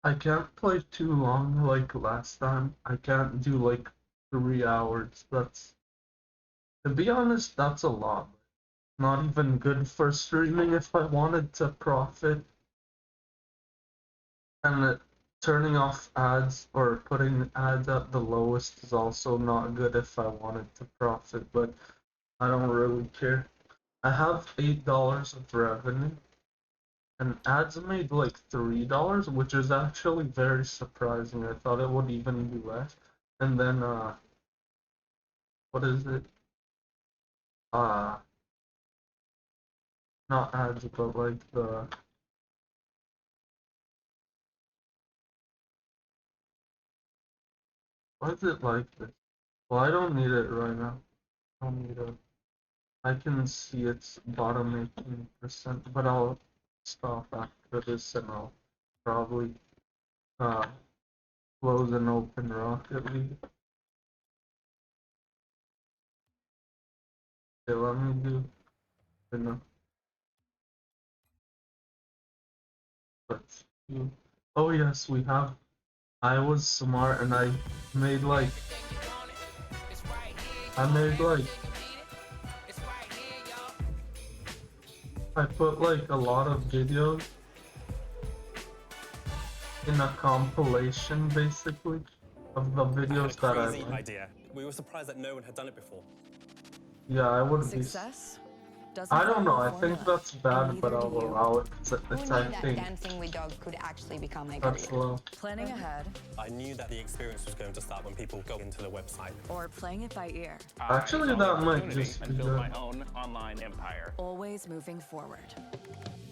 I can't play too long like last time. I can't do like 3 hours. To be honest, that's a lot. Not even good for streaming if I wanted to profit. And turning off ads or putting ads at the lowest is also not good if I wanted to profit, but I don't really care. I have $8 of revenue, and ads made like $3, which is actually very surprising. I thought it would even be less. And then what is it? Uh, not ads, but like why is it like this? Well, I don't need it right now. I don't need it. I can see its bottom 18%, but I'll stop after this and I'll probably uh, close and open Rocket League. Okay, let me do enough. Let's do. Oh yes, we have. I was smart and made like I made like I put like a lot of videos in a compilation basically of the I had a videos that I crazy like. idea. We were surprised that no one had done it before. Yeah, I would be. Success doesn't I don't follow know. a I think formula, that's and bad, but neither I'll do you. allow it. It's Who I knew that think dancing with dogs could actually become a that's career? low. Planning ahead I knew that the experience was going to start when people go into the website. or playing it by ear. Actually, I saw the that might opportunity just be and built good. my own online empire. Always moving forward.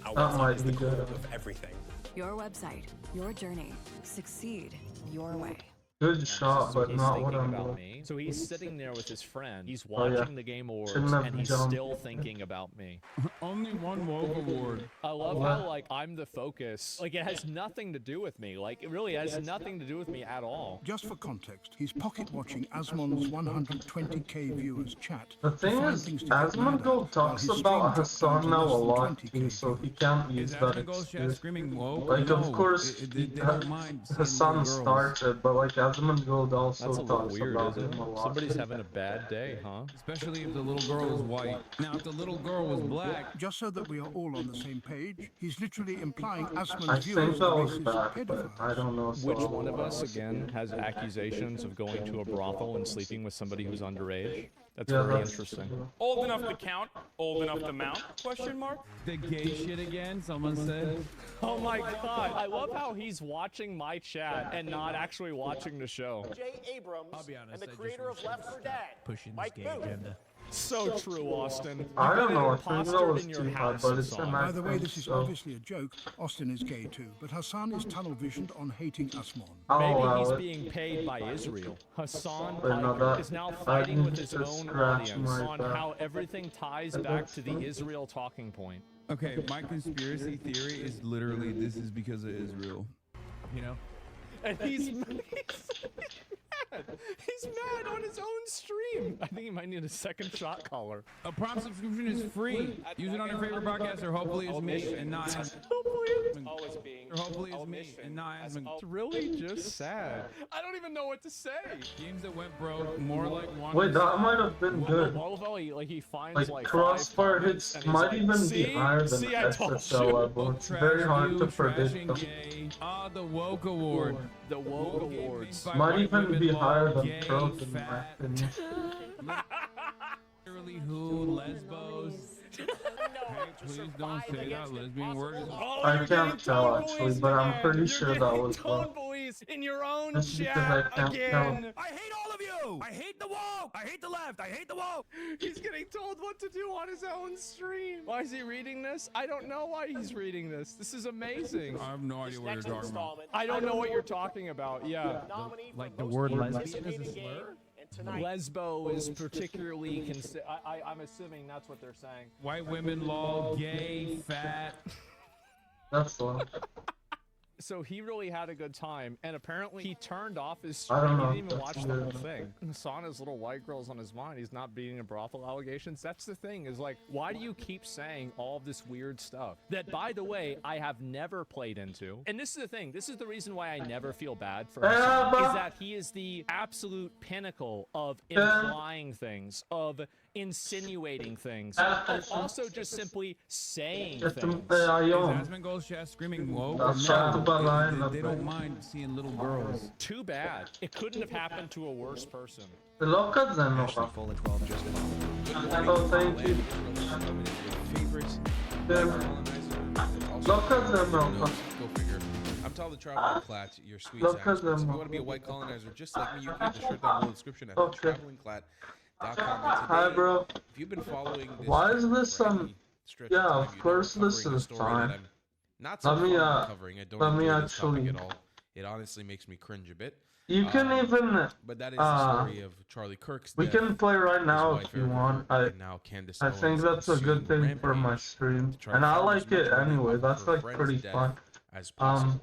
Our That website might is be the core good. of everything. Your website, your journey. Succeed your way. Good shot, but he's not what thinking I'm about looking. me. So he's sitting there with his friend. He's Oh, yeah. watching the Game Awards, Shouldn't have and he's jumped. still thinking about me. Only one woke award. I love how, like, I'm the focus. Like, it has nothing to do with me. Like, it really has nothing to do with me at all. Just for context, he's pocket watching Asmon's 120k viewers chat. The to thing find is, things to get mad at, Asmongold while talks his about stream Hassan dropped down now to a less lot than too, 20k so he viewers. can't use Is that Asmongold's chat excuse. screaming woke? Like, of No, course, they don't mind seeing Hassan little girls. started, but like Asmongold also That's a little talks weird, about isn't him a it? lot. Somebody's having a bad day, huh? Especially if the little girl is white. Now, if the little girl was black... Just so that we are all on the same page, he's literally implying I Asmon's think viewers that are was racist bad, but I pedophiles. don't know. So Which I'll one of allow us, it. again, has accusations of going to a brothel and sleeping with somebody who's underage? That's Yeah, very that's interesting. true. Old enough to count, old enough to mount? Question mark? The gay shit again, someone said. Oh my god, I love how he's watching my chat and not actually watching the show. J. Abrams be honest, and the I just creator of wish Left 4 Dead, Pushing Mike Booth. So true, Austin. I don't know. I You've got an think that imposter was in your too hard, house, but it's Hassan. an By the way, accent, this is so obviously a joke. Austin is gay too, but Hassan is tunnel visioned on hating Asmon. I'll Maybe allow he's it. being paid by Israel. Hassan Wait, no, Piker that- is now I fighting need with his to own scratch audience my on back. how everything ties back to the Israel talking point. Okay, my conspiracy theory is literally this is because of Israel. You know? And he's mad. He's mad on his own stream. I think he might need a second shot collar. A Prime subscription is free. Use it on your favorite podcast, or hopefully it's me and not Always being. or hopefully it's me and not Asmon. It's really just sad. I don't even know what to say. Games that went broke, more like one. Wait, that might have been good. Well, he finds Like like Crossfire five hits comments, and he's might like, even see? be higher than See, I told SSL you. level. It's very hard to predict Trashing them. gay. Ah, the woke award. The Woke Awards. By Might white even women, be lol, higher than gay, Pros in my fat. opinion. Literally who? Lesbos? Hey, please don't say that lesbian word. Oh, I you're can't getting tell, tone actually, police but I'm again. pretty You're sure that getting was tone wrong. police in your own Just because chat I can't tell. again. I hate all of you! I hate the woke! I hate the left! I hate the woke! He's getting told what to do on his own stream. Why is he reading this? I don't know why he's reading this. This is amazing. I have no idea what you're Next talking about. installment. I don't know what you're talking about. Yeah. Nominee Like for the most word viewers lesbian is a anticipated game, slur? and tonight, Lesbo is particularly I'm assuming that's what they're saying. White women, lol, gay, fat. That's low. So he really had a good time, and apparently he turned off his I stream. don't He know didn't if even that's watch the whole good. thing. Hasana's little white girl's on his mind. He's not beating a brothel allegations. That's the thing, is like, why do you keep saying all of this weird stuff that, by the way, I have never played into? And this is the thing. This is the reason why I never feel bad for Hassan, is that he is the absolute pinnacle of implying things, of insinuating things, of also just simply saying things. Asmongold's chat screaming woke. They don't mind seeing little girls. Too bad. It couldn't have happened to a worse person. Look at them. Oh, thank you. Favorites. Look at them. Go figure. I'm telling the traveling clat, your sweet Look at If you them. want to be a white colonizer just like me, you can get the shirt down below the description at Okay. travelingclat.com. Hi, bro. If you've been following this, Why is this for any stretch yeah, time, of you know course we're this covering a is story fine. that I'm not so Let me, fond of covering. I don't let me enjoy this topic actually- at all. It honestly makes me cringe a bit. You can even. But that is the story of Charlie Kirk's We death, can play right his now wife, if you Erica want. Kirk, and now Candace I Owens think that's a good ensuing thing for my rampage stream, to try to and I find like as much it money anyway. off That's her like friend's pretty death fun. as possible.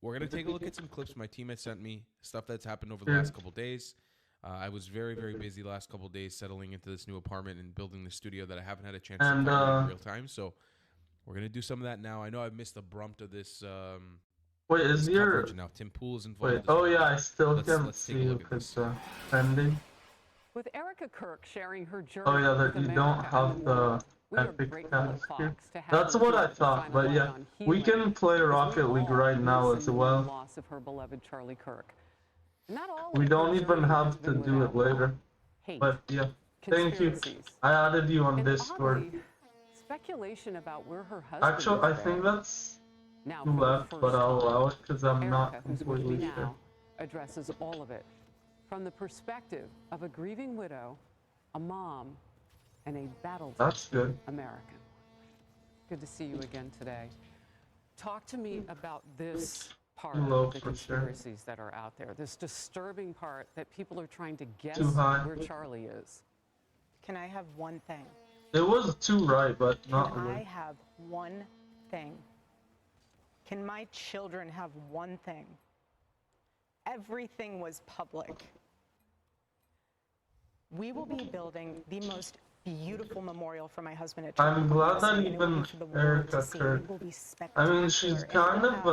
We're gonna take a look at some clips my team had sent me, stuff that's happened over the last couple days. I was very, very busy the last couple days settling into this new apartment and building the studio that I haven't had a chance to cover in real time. So we're gonna do some of that now. I know I've missed the brunt of this. Wait, is this your coverage now? Tim Pool is involved. wait? as Oh well. yeah, I still Let's can't take a see look if at it's this. pending. With Erica Kirk sharing her journey Oh yeah, with that you don't America have and the world, we are epic grateful task to here. Fox to have That's her what here I to thought, shine a but light yeah, on we healing, can play as we Rocket League all right now listen as to the well. loss of her beloved Charlie Kirk. Not all We of don't her even journey has have to been do it without later. hate, But yeah, thank you. conspiracies, I added you on and Discord. oddly, speculation about where her husband Actually, is I buried. think that's Now, two for the left, first but I'll time, allow it because I'm Erica, not who's with me completely sure. now, addresses all of it from the perspective of a grieving widow, a mom, and a battle That's good. American. Good to see you again today. Talk to me about this part Low of the for sure. conspiracies that are out there, this disturbing part that people are trying to guess Too high. where Charlie is. Can I have one thing? It was two right, but not Can I really. have one thing? Can my children have one thing? Everything was public. We will be building the most beautiful memorial for my husband at I'm Charlie glad that Kirk, and it will be even for the world Erica to see. Kirk. It will be I mean, spectacular, she's and it kind will of have,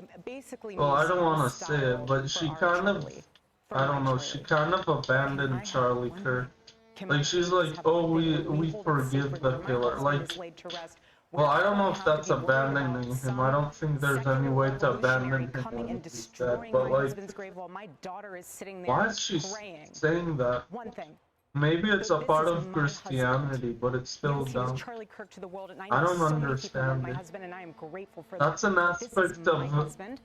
a. basically Well, I don't museum want to say it, style but for she our kind of. Charlie, for I my don't know. She Charlie. kind of abandoned Charlie Kirk. Can my Like she's parents like, have oh, one thing that we hold forgive sacred the when my killer. husband Like, is laid to rest? well, I don't know Where if I that's have to be worried about abandoning him. some I don't think there's any secular way to revolutionary abandon him coming when and he's dead. destroying But my like, husband's grave while my daughter is sitting there why is she praying. saying that? One thing. Maybe it's a This part is of my Christianity, but it's still Yes, he was dumb. Charlie Kirk to the world, and I I know don't so many people love understand my it. husband, and I am grateful for That's that. an This is aspect my of husband,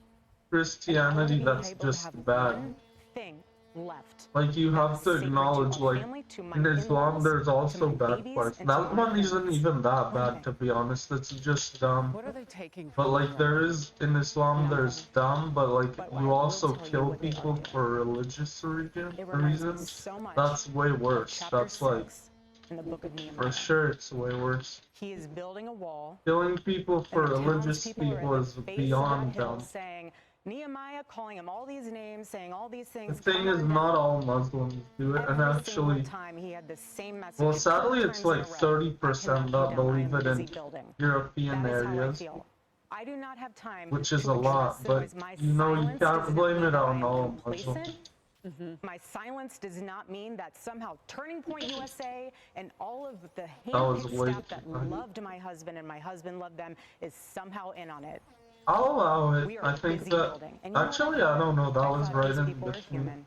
Christianity and I will that's be able to just have bad. one thing left. Like you have to Sacred acknowledge, to our like family, to my in Islam, in-laws, there's to also my bad babies, parts. and to That my one isn't friends. even that One bad, thing. to be honest. It's just dumb. What are they taking But from like you? there is in Islam, there's dumb, but like But I you will also tell you kill what they are people doing. for religious It reminds me reasons. so much That's way of worse. chapter That's like 6 in the book of for Nehemiah. sure, it's way worse. He is building a wall. Killing people for and the religious townspeople are people at is the base beyond of that hill dumb. saying, Nehemiah calling him all these names, saying all these The things. thing come is, on not down. all Muslims do it, and Every single actually, time he had the same message. well, 4 sadly, times it's in a like row. 30% I cannot that be down. I believe am it in busy building. European That is how I areas, feel. I do not have time which is to a lot, address the but noise. My you know, you silence can't does not blame mean it that I on am all complacent. Muslims. My silence does not mean that somehow Turning Point USA and all of the was handpicked way staff that too high. loved my husband and my husband loved them is somehow in on it. I'll allow it. We are I think busy that building. And you know actually, what? I don't know. That I was thought right these in people are between. human.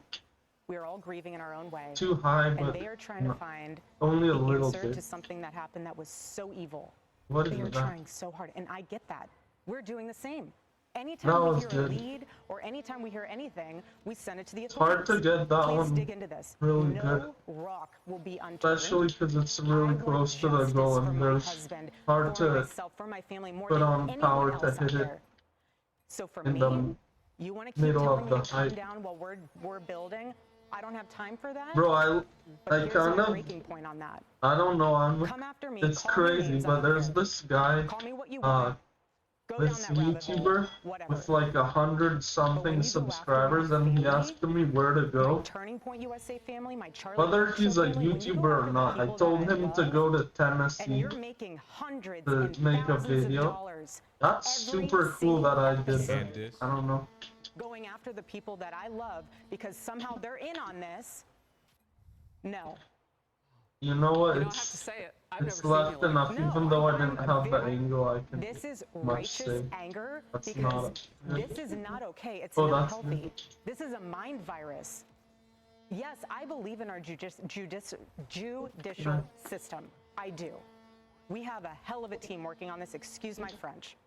We are all grieving in our own way. Too high, And but they are trying to no, find only a the little answer bit. to something that happened that was so evil. What They is are that? trying so hard, and I get that. We're doing the same. That Anytime we was hear good. a lead or anytime we hear anything, we send it to the It's hard authorities. to get that Please one dig into this. really no good, rock will be unturned. especially because it's I really want close to the justice goal, for and my there's husband, hard for to myself, for my family, more put than on anyone power else to out hit it there. So for in me, the you want to keep middle telling of me the to calm hype. down while we're building? I don't have time for that. Bro, But I here's kind my of, breaking point on that. I don't know, Come after me. it's Call me crazy, names, I but don't there's care. this guy, Call me what you want. Go down this that rabbit hole, YouTuber whatever. with like 100-something subscribers, and he asked me where to go. Turning Point USA family, my Charlie Whether Kirk he's a family, when you go YouTuber or after the not, I people told that I him to love, go to and Tennessee you're making hundreds to and make a thousands of video. dollars That's every super cool single that I did episode that. I don't know. going after the people that I love because somehow they're in on this. No. You know what? You don't have to It's say it. I've it's never seen left you enough, like even though I didn't have the angle I can This is much righteous say. anger That's because not. this is not okay. It's Oh, not that's healthy. good. This is a mind virus. Yes, I believe in our judicial system. I do. We have a hell of a team working on this. Excuse my French.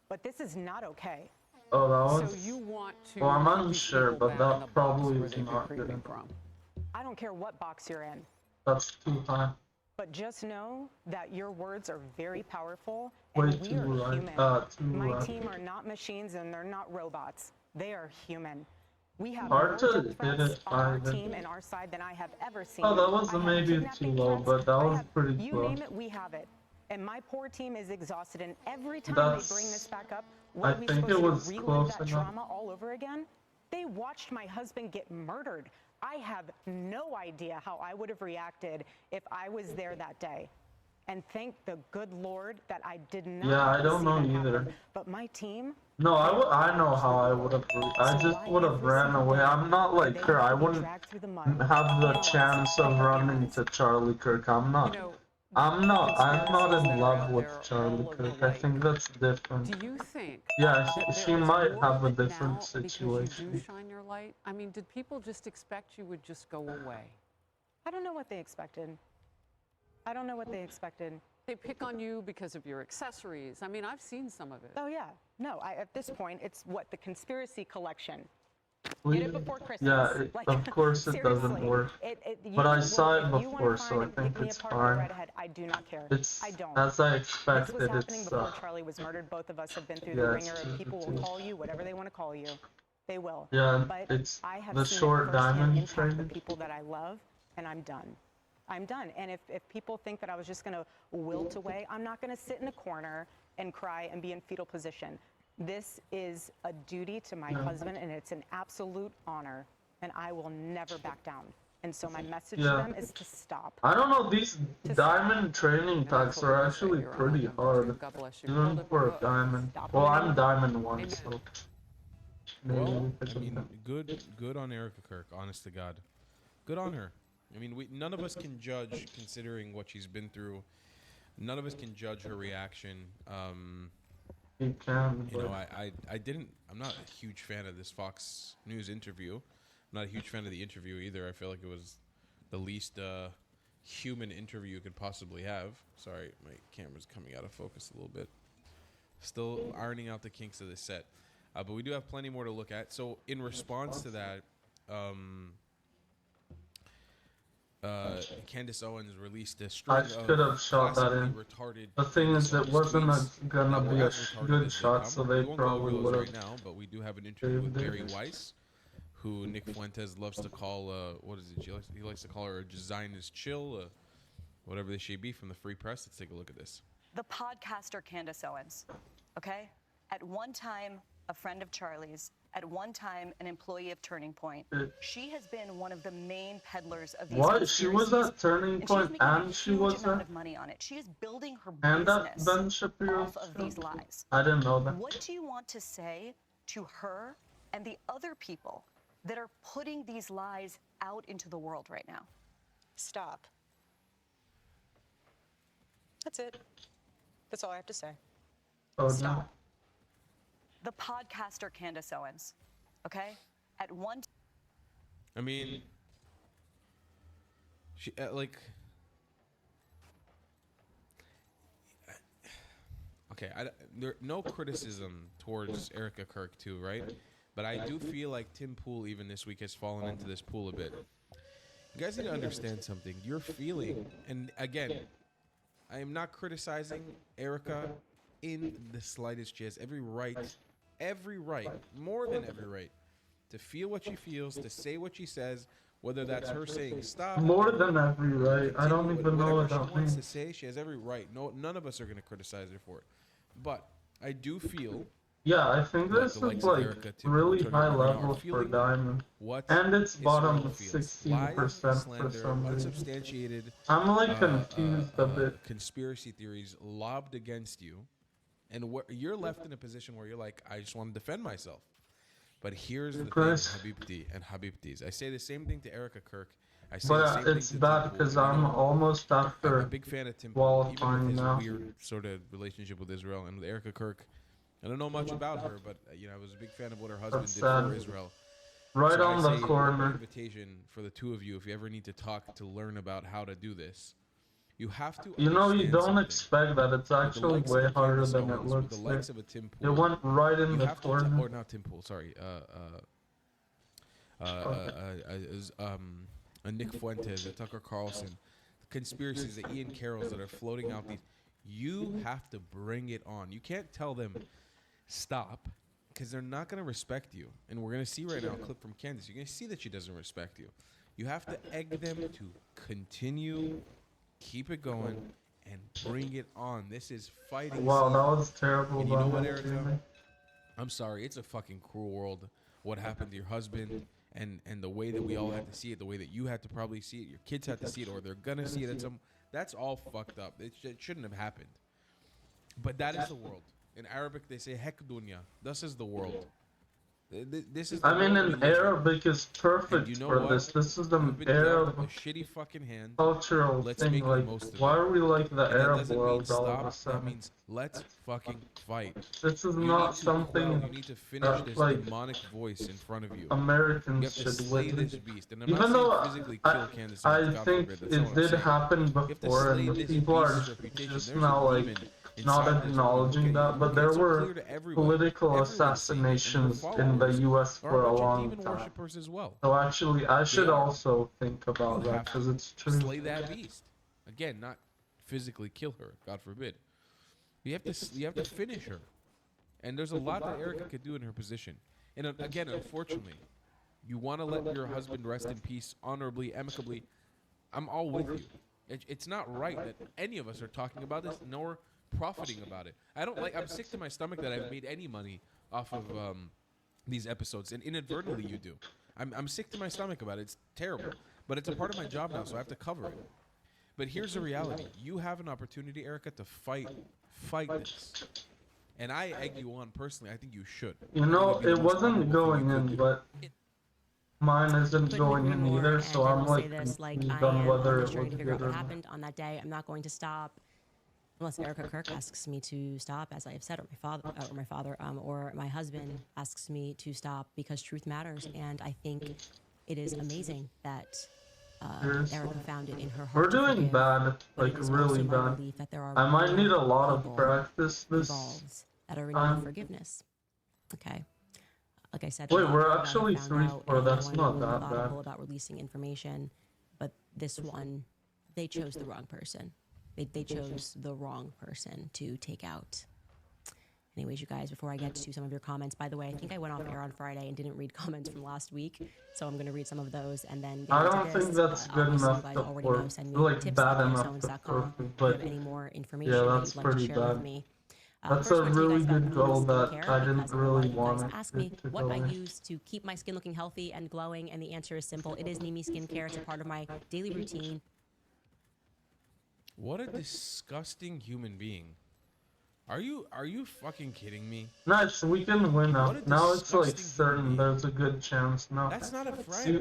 But this is not okay. Oh, that So was. you want to Well, I'm put these unsure, people but back in the that box probably where is they've been not good creeping enough. from. I don't care what box you're in. That's too high. But just know that your words are very powerful, Way and we too are right. human. Too My right. team are not machines, and they're not robots. They are human. We have Hard more to death hit threats it on our by team the- and our side than I have ever seen. Oh, that was I have maybe kidnapping too low, threats. but that I was have- pretty you close. name it, we have it. And my poor team is exhausted, and every time That's- they bring this back up, I what are we think supposed it to was relive close that enough. trauma all over again? They watched my husband get murdered. I have no idea how I would have reacted if I was there that day. And thank the good Lord that I did not. Yeah, I have to don't see know that either. happen. But my team. No, I know how I would have. I just would have ran away. I'm not like her. I wouldn't have the chance of running to Charlie Kirk. I'm not. I'm not in love with Charlie Kirk. I think that's different. Do you think? Yeah, that she there is might more have a of it different now because situation. you do shine your light? I mean, did people just expect you would just go away? I don't know what they expected. I don't know what they expected. They pick on you because of your accessories. I mean, I've seen some of it. Oh yeah, no. At this point, it's what the conspiracy collection. We- Get it before Christmas. Yeah, of course it doesn't seriously. work. But I saw it before, so I think it's fine. Right ahead. I do not care. It's I don't. as I This expected. was happening It's before Charlie was murdered. Both of us have been through yeah, the it's ringer. true, People will too. call you whatever they want to call you. They will. Yeah, but it's I have the seen short it firsthand diamond impact the training. people that I love, and I'm done. I'm done. And if people think that I was just going to wilt away, I'm not going to sit in a corner and cry and be in fetal position. This is a duty to my husband, and it's an absolute honor, and I will never back down. And so my message to them is to stop. I don't know, these diamond training tags are actually pretty hard, even for a diamond. Well, I'm diamond 1, so maybe Well, we I could mean, do good on Erica Kirk. Honest to God, good on her. I mean, none of us can judge considering what she's been through. None of us can judge her reaction. You can, You know, but- I'm not a huge fan of this Fox News interview. I'm not a huge fan of the interview either. I feel like it was the least human interview you could possibly have. Sorry, my camera's coming out of focus a little bit. Still ironing out the kinks of this set. But we do have plenty more to look at. So in response to that, Candace Owens released a string I of should have shot that in. retarded The thing is, it wasn't gonna that be were a as retarded good as they shot, come. so We they won't go probably over would those have. right now, but we do have an interview with saved Barry it. Weiss, who Nick Fuentes loves to call, what is it? He likes to call her a designers chill, whatever they should be from the Free Press. Let's take a look at this. The podcaster Candace Owens, okay? At one time, a friend of Charlie's, at one time, an employee of Turning Point. She has been one of the main peddlers of these What? She was conspiracies, at Turning and Point she's making a and she huge was amount at. of money on it. She is building her And at business Ben Shapiro's off of these lies. I didn't know that. What do you want to say to her and the other people that are putting these lies out into the world right now? Stop. That's it. That's all I have to say. Oh, Stop. The podcaster Candace Owens, okay? At one I mean, she like. Okay, there no criticism towards Erica Kirk too, right? But I do feel like Tim Pool even this week has fallen into this pool a bit. You guys need to understand something. You're feeling, and again, I am not criticizing Erica in the slightest. She has every right, more than every right, to feel what she feels, to say what she says, whether that's her saying stop. More than every right. I don't even know what Whatever that she wants means. to say, she has every right. No, none of us are going to criticize her for it. But I do feel. Yeah, I think like this the likes is of like Erica Tim really Turner high are level for feeling Diamond. what And it's Israel bottom feels. 16% Lies, for slander, some reason. unsubstantiated. I'm like confused a bit. Conspiracy theories lobbed against you, and you're left in a position where you're like, I just want to defend myself. But here's the thing, Habibti and Habibtis. I say the same thing to Erica Kirk. I say the same But it's thing to bad Tim Pool. because You I'm know, almost I'm after a big fan of Tim Pool, even qualifying with his now. weird sort of relationship with Israel. And with Erica Kirk, I don't know much about her, but I was a big fan of what her husband That's did sad. for Israel. Right So on I the say, corner. open invitation for the two of you, if you ever need to talk to learn about how to do this, you have to. You know, you understand don't something. expect that. It's With the actually likes way of harder Candace than it Owens, with looks. the likes of a Tim It Pool, went right in you the have to corner. or not Tim Pool, sorry. A Nick Fuentes, a Tucker Carlson, conspiracies, the Ian Carrolls that are floating out these. You have to bring it on. You can't tell them stop because they're not going to respect you. And we're going to see right now a clip from Candace. You're going to see that she doesn't respect you. You have to egg them to continue, keep it going, and bring it on. This is fighting. Wow, season. that was terrible. And you know by what, my Erica? teammate. I'm sorry. It's a fucking cruel world. What happened to your husband and the way that we all had to see it, the way that you had to probably see it, your kids had to see it, or they're going to see it at some... That's all fucked up. It shouldn't have happened. But that is the world. In Arabic, they say hek dunya. This is the world. This is. I mean, in Arabic is perfect for this. This is the Arab a shitty fucking hand. cultural thing. Like, why are we like the Arab world all of a That sudden? means let's fucking fight. This is You not need to something quell, you need to finish that, this like, demonic voice in front of you. Americans You have to should slay witness. this beast. And I'm Even not though saying physically kill Candace I Owens, God think forbid, that's not it what I'm did saying. happen You have to before, slay and this people are beast's reputation. just There's now a like demon not inside this acknowledging woman. that. But Okay, there it's so were clear to everyone. political Everyone's seen it, and assassinations her in the followers U.S. are for a a bunch of long demon time. worshippers as well. So actually, I should are. also think about You that have because to it's true. Slay that beast. Again, not physically kill her, God forbid. You have to finish her. And there's a lot that Erica could do in her position. And again, unfortunately, you want to let your husband rest in peace, honorably, amicably. I'm all with you. It's not right that any of us are talking about this, nor profiting about it. I'm sick to my stomach that I've made any money off of these episodes, and inadvertently you do. I'm sick to my stomach about it. It's terrible. But it's a part of my job now, so I have to cover it. But here's the reality. You have an opportunity, Erica, to fight this. And I egg you on personally. I think you should. You know, it wasn't going in, but mine isn't going in either, so I'm like confused on whether it trying was to figure out good what or not. happened on that day. I'm not going to stop unless Erica Kirk asks me to stop, as I have said, or my husband asks me to stop, because truth matters. And I think it is amazing that Erica found it in her heart. We're doing bad, like really bad. I might need a lot of practice this that are in need of forgiveness. Okay. Like I said, Wait, a lot we're of actually people I found 3-4. out, and I That's wanted not to be that methodical bad. about releasing information, but this one, they chose the wrong person. They chose the wrong person to take out. Anyways, you guys, before I get to some of your comments, by the way, I think I went off air on Friday and didn't read comments from last week, so I'm going to read some of those and then get I into don't this. think that's good Obviously, enough you guys to already know, work. send me Like tips bad at enough to tips.com work, if you but have any more information yeah, that that's you'd like to pretty share with bad. me. That's First, a I want to tell you really guys about good goal Nimi that Skincare, I didn't because a lot really of you want guys it ask me to what go I in. use to keep my skin looking healthy and glowing, and the answer is simple. It is Nimi Skincare. It's a part of my daily routine. What a disgusting human being. Are you fucking kidding me? Nice, we can win now. What a Now it's like disgusting certain there's a good chance now. That's not a friend. See,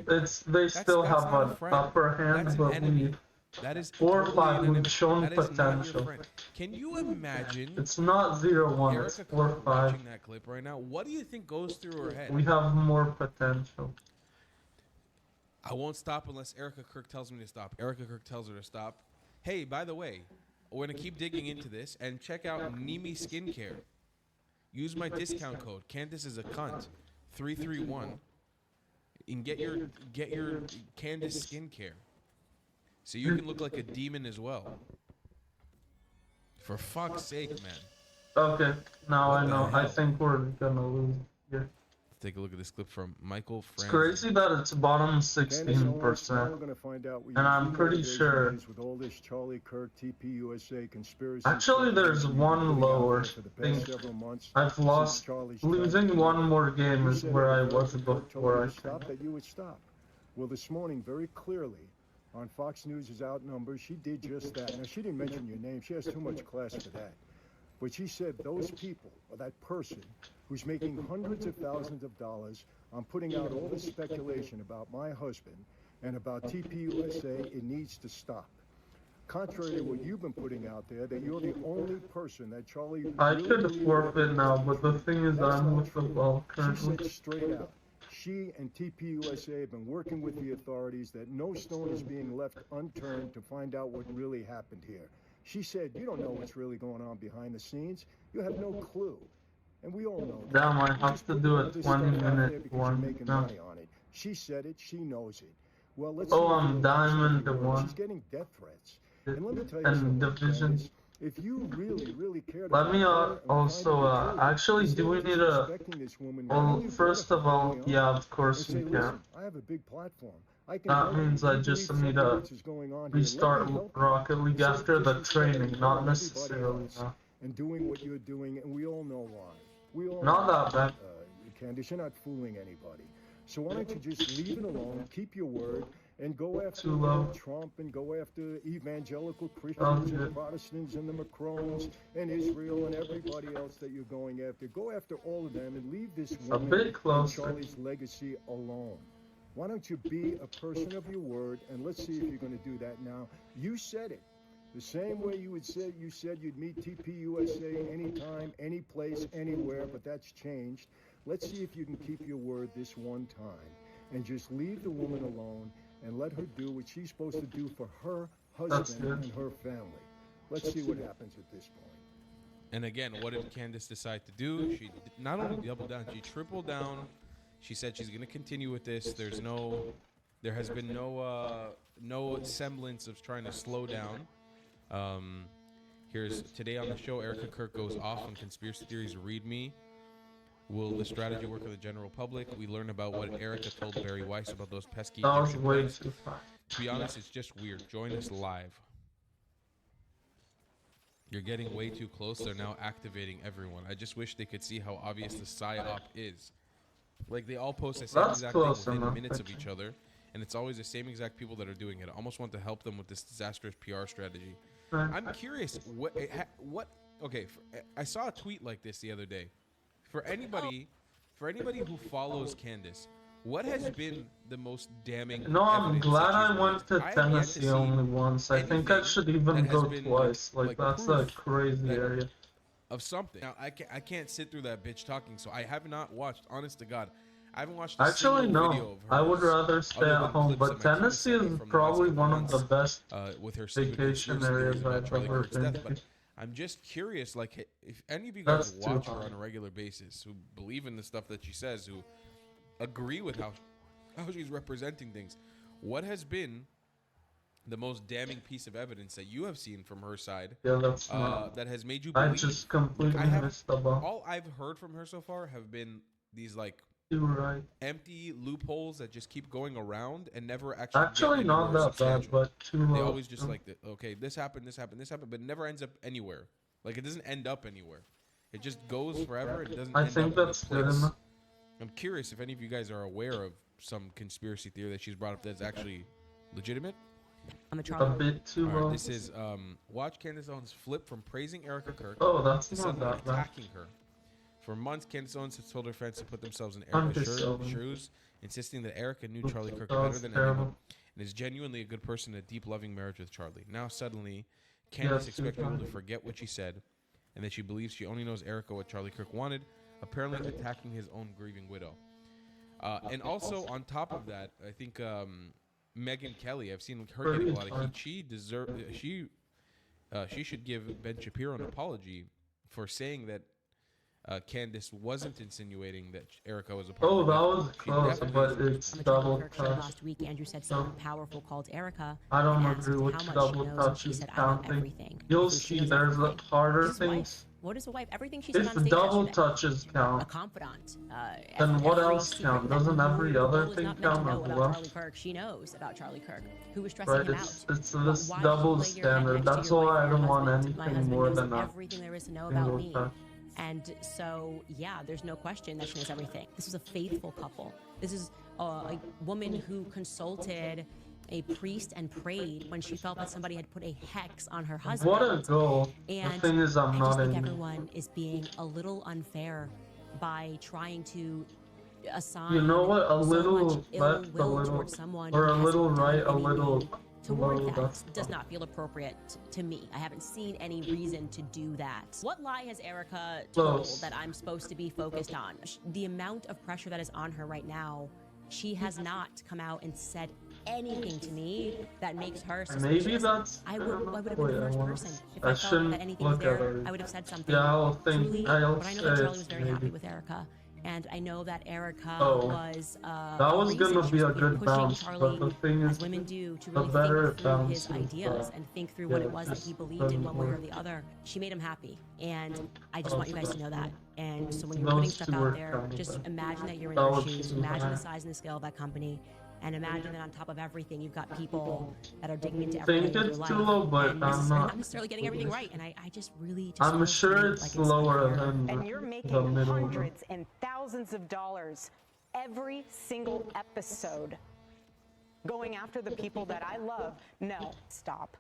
they still that's have not a an friend. upper hand, That's an but enemy. That is 4 or totally 5, an we've enemy. shown That is not your potential. friend. Can you imagine? It's not 0-1, it's Erica 4 or Kirk 5. watching that clip right now. What do you think goes through her head? We have more potential. I won't stop unless Erica Kirk tells me to stop. Erica Kirk tells her to stop. Hey, by the way, we're gonna keep digging into this and check out Nimi Skincare. Use my discount code. Candace is a cunt. 331. And get your Candace Skincare, so you can look like a demon as well. For fuck's sake, man. Okay, now What I the know. I hell? think we're gonna lose here. take a look at this clip from Michael It's Franz. crazy that it's bottom 16%. And I'm pretty sure. Actually, there's one lower thing. I've lost. Losing one more game is where I was before, I think. That you would stop. Well, this morning, very clearly, on Fox News' Outnumbered, she did just that. Now, she didn't mention your name. She has too much class for that. But she said those people, or that person, who's making hundreds of thousands of dollars on putting out all this speculation about my husband and about TPUSA, it needs to stop. Contrary to what you've been putting out there, that you're the only person that Charlie... I could forfeit now, but the thing is I'm with the law currently. She said straight out. She and TPUSA have been working with the authorities that no stone is being left unturned to find out what really happened here. She said, you don't know what's really going on behind the scenes. You have no clue. And we all know that. Damn, I have to do a 20-minute one now. She said it, she knows it. Well, let's I'm diamond the one. She's getting death threats. And let me tell you And something, division. Candace, if you really cared Let about me her and also, finding the truth, actually, do we instead need of a... suspecting this woman, Well, why don't you first put of her all, on yeah, of and course say, we can. listen, I have a big platform. I can That help means you. I You just believe need something to else is going on here. Let me restart help you. Rocket League Instead of after the just training, respecting not everybody necessarily else now. and doing what you're doing, and we all know why. We all Not know that bad. Candace, you're not fooling anybody. So why don't you just leave it alone, keep your word, and go after Too low. Trump and go after evangelical Christians good. and Protestants and the Macrons and Israel and everybody else that you're going after. Go after all of them and leave this woman bit and closer. Charlie's legacy alone. Why don't you be a person of your word, and let's see if you're going to do that now. You said it. The same way you said you'd meet TPUSA anytime, any place, anywhere, but that's changed. Let's see if you can keep your word this one time and just leave the woman alone and let her do what she's supposed to do for her husband and her family. Let's see what happens at this point. And again, what did Candace decide to do? She not only doubled down, she tripled down. She said she's going to continue with this. There has been no semblance of trying to slow down. Here's today on the show, Erica Kirk goes off on conspiracy theories. Read me. Will the strategy work for the general public? We learn about what Erica told Barry Weiss about those pesky. That was Egyptian way plagues. too fast. To be honest, it's just weird. Join us live. You're getting way too close. They're now activating everyone. I just wish they could see how obvious the psyop is. Like, they all post the same That's exact thing close within enough, minutes of actually. each other, and it's always the same exact people that are doing it. I almost want to help them with this disastrous PR strategy. Right. I'm curious, okay, I saw a tweet like this the other day. For anybody who follows Candace, what has been the most damning No, I'm evidence glad that I she's went released? to I have yet to Tennessee see only once. I think I should even that has go been, twice. Like that's a proof crazy that- area. of something. Now, I can't sit through that bitch talking, so I have not watched, honest to God, I haven't watched a Actually, single no. video of hers. I would rather stay other at than home, clips but that my team Tennessee sent me is from the last probably couple one of the months, best with her stupid vacation conspiracy areas theories about I've Charlie ever Kirk's been death, to. but I'm just curious, like, if any of you guys That's too watch her hard. on a regular basis, who believe in the stuff that she says, who agree with how she's representing things, what has been the most damning piece of evidence that you have seen from her side that has made you believe? I just completely missed the ball. All I've heard from her so far have been these like You're right. empty loopholes that just keep going around and never actually Actually, get not anywhere that bad, substantial. but too They low. always just like, okay, this happened, but it never ends up anywhere. Like, it doesn't end up anywhere. It just goes forever. It doesn't. I end think up in a that's good place. enough. I'm curious if any of you guys are aware of some conspiracy theory that she's brought up that's actually legitimate. On the A trial. bit too All right, low. this is watch Candace Owens flip from praising Erica Kirk Oh, that's to not suddenly that bad. attacking her. For months, Candace Owens has told her fans to put themselves in Erica's Undissolved. shoes, insisting that Erica knew Charlie Kirk That better was than terrible. anyone and is genuinely a good person in a deep, loving marriage with Charlie. Now, suddenly, Candace Yes, expects you're people to right. forget what she said and that she believes she only knows Erica what Charlie Kirk wanted, apparently attacking his own grieving widow. And also, on top of that, I think Megyn Kelly, I've seen her getting a lot of heat. She should give Ben Shapiro an apology for saying that Candace wasn't insinuating that Erica was a part Oh, of that it. was She close, definitely but it's On the Charlie double Kirk show touch. last week, Andrew said someone powerful called Erica I don't and asked agree with how much she double knows, and touch she is said, I know counting. everything. You'll So she see knows there's everything. harder What is a wife? things. What is a wife? Everything she said If on stage double yesterday. touches A count, confidant. then what every else secret count? that Doesn't every Nicole other is thing not meant to count know as about well? Charlie Kirk. She knows about Charlie Kirk, who was stressing Right, him it's out. this Why double would you lay your head standard. next to That's your why wife I or your don't want husband? My anything husband more knows than a everything there is to know about single me. touch. And so, yeah, there's no question that she knows everything. This was a faithful couple. This is a woman who consulted a priest and prayed when she felt that somebody had put a hex on her husband. What a goal. And The thing is, I'm I not just think in. everyone is being a little unfair by trying to assign You know what? A so little much ill left, a will little, towards someone or who a hasn't little done right, a anything little toward low. that That's does not feel appropriate to me. I haven't seen any reason to do that. What lie has Erica told Close. that I'm supposed to be focused on? The amount of pressure that is on her right now, she has not come out and said anything to me that makes her suspicious. Maybe that's. I would have been Wait, the I first wanna person. s- If I I felt shouldn't that anything was look at there, it. I would have said something. Yeah, I'll think. Truly, I'll but I know say that Charlie it's was very happy maybe. with Erica. And I know that Erica Oh, was that was reason gonna she be a was good pushing bounce, Charlie, but the thing as is, women do, to the really better think it through his bounces, ideas and think through what yeah, it was that just he believed in doesn't one way or work. the other. She made him happy, and I just want you guys to know that. And so when you're Those putting stuff two out were there, kind of just bad. imagine that you're in That their was shoes. too Imagine the high. size and the scale of that company. And imagine that on top of everything, you've got people that are digging into I every think area of it's your too life. low, but and I'm necessarily, not. necessarily getting everything right. And I just really just I'm feel sure like it's it's lower unfair. than And you're the making middle. hundreds and thousands of dollars every single episode going after the people that I love. No, stop.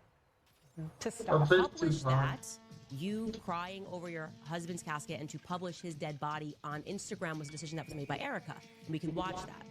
To A stop. bit too Publish high. that, you crying over your husband's casket, and to publish his dead body on Instagram was a decision that was made by Erica. And we can watch that.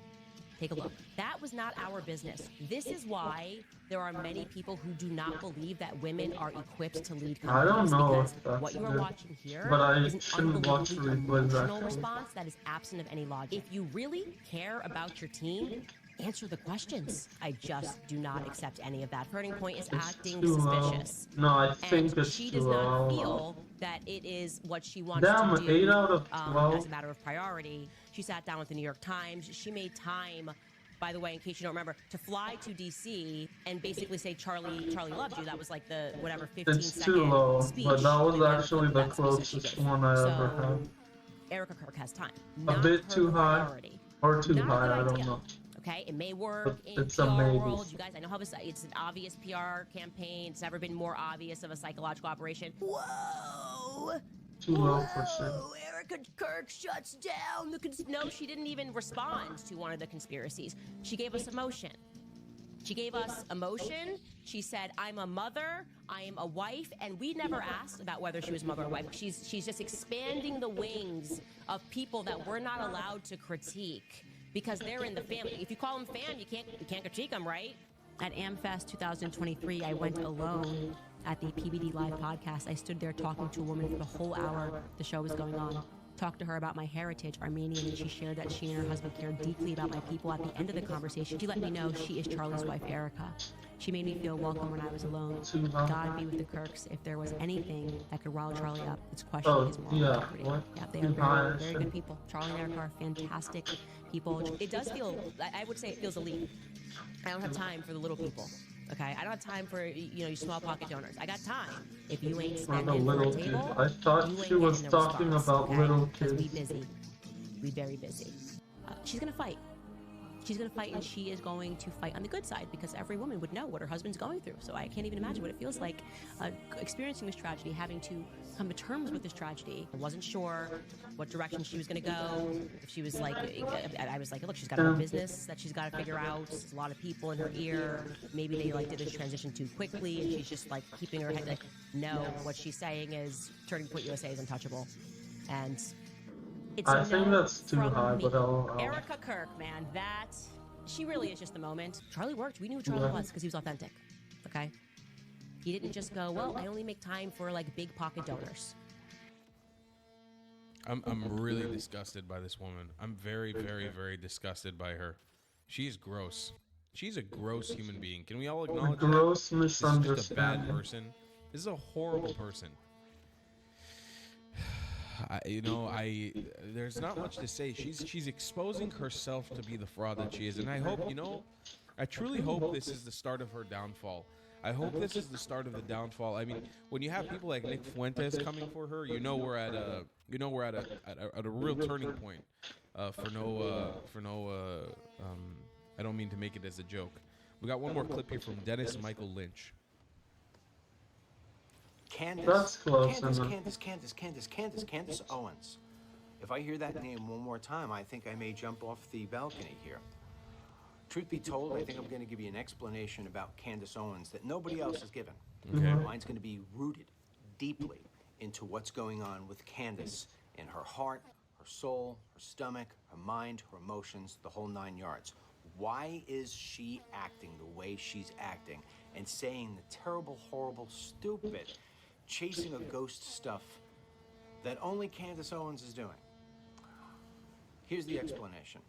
Take a look. That was not our business. This is why there are many people who do not believe that women are equipped to lead I don't companies, know because if that's what you are good, watching here but I is an shouldn't watch unbelievably replays, emotional actually. response that is absent of any logic. If you really care about your team, answer the questions. I just do not accept any of that. Turning Point is It's acting too low. suspicious. No, I think And it's she too does not low. feel that it is what she wants Damn, to do 8 out of as 12. a matter of priority. She sat down with the New York Times. She made time, by the way, in case you don't remember, to fly to DC and basically say Charlie loved you. That was like the whatever 15 It's second too low, speech. but that was when Erica actually put the that speech that she closest gave. one I So, ever had. Erica Kirk has time. A Not bit her too high, priority. or too Not a high, good I don't idea. know. Okay, it may work But in it's a PR maybe. world. You guys, I know how it's an obvious PR campaign. It's never been more obvious of a psychological operation. Whoa! Too low for sure. Oh, Erica Kirk shuts down the no, she didn't even respond to one of the conspiracies. She gave us emotion. She gave us emotion. She said, I'm a mother, I am a wife, and we never asked about whether she was mother or wife. She's just expanding the wings of people that we're not allowed to critique because they're in the family. If you call them fam, you can't critique them, right? At AmFest 2023, I went alone at the PBD Live podcast. I stood there talking to a woman for the whole hour the show was going on. Talked to her about my heritage, Armenian, and she shared that she and her husband cared deeply about my people. At the end of the conversation, she let me know she is Charlie's wife, Erica. She made me feel welcome when I was alone. God be with the Kirks. If there was anything that could rile Charlie up, it's questioning his moral integrity. Yeah, they are very good people. Charlie and Erica are fantastic people. It does feel, I would say it feels elite. I don't have time for the little people. Okay, I don't have time for your small pocket donors. I got time. If you ain't For the standing for a little kids. table, I thought you ain't she was getting no talking response, about okay? little 'Cause kids. we busy. We very busy. She's gonna fight. She's gonna fight, and she is going to fight on the good side because every woman would know what her husband's going through. So I can't even imagine what it feels like experiencing this tragedy, having to come to terms with this tragedy. I wasn't sure what direction she was gonna go. If she was like, I was like, look, she's got her business that she's got to figure out. There's a lot of people in her ear. Maybe they did this transition too quickly, and she's just like keeping her head like, no. What she's saying is Turning Point USA is untouchable, and. It's I think no that's too from high, me. but I'll Erica Kirk, man, she really is just the moment. Charlie worked. We knew who Charlie Yeah. was because he was authentic. Okay, he didn't just go, well, I only make time for like big pocket donors. I'm really disgusted by this woman. I'm very, very, very disgusted by her. She's gross. She's a gross human being. Can we all acknowledge that? Gross This is just a bad misunderstanding. person. This is a horrible person. there's not much to say. She's exposing herself to be the fraud that she is, and I hope, I truly hope this is the start of her downfall. I hope this is the start of the downfall. I mean, when you have people like Nick Fuentes coming for her, we're at a real turning point. I don't mean to make it as a joke. We got one more clip here from Dennis Michael Lynch. Candace Owens. If I hear that name one more time, I think I may jump off the balcony here. Truth be told, I think I'm going to give you an explanation about Candace Owens that nobody else has given. Okay. Mine's going to be rooted deeply into what's going on with Candace in her heart, her soul, her stomach, her mind, her emotions, the whole 9 yards. Why is she acting the way she's acting and saying the terrible, horrible, stupid, chasing a ghost stuff that only Candace Owens is doing? Here's the explanation.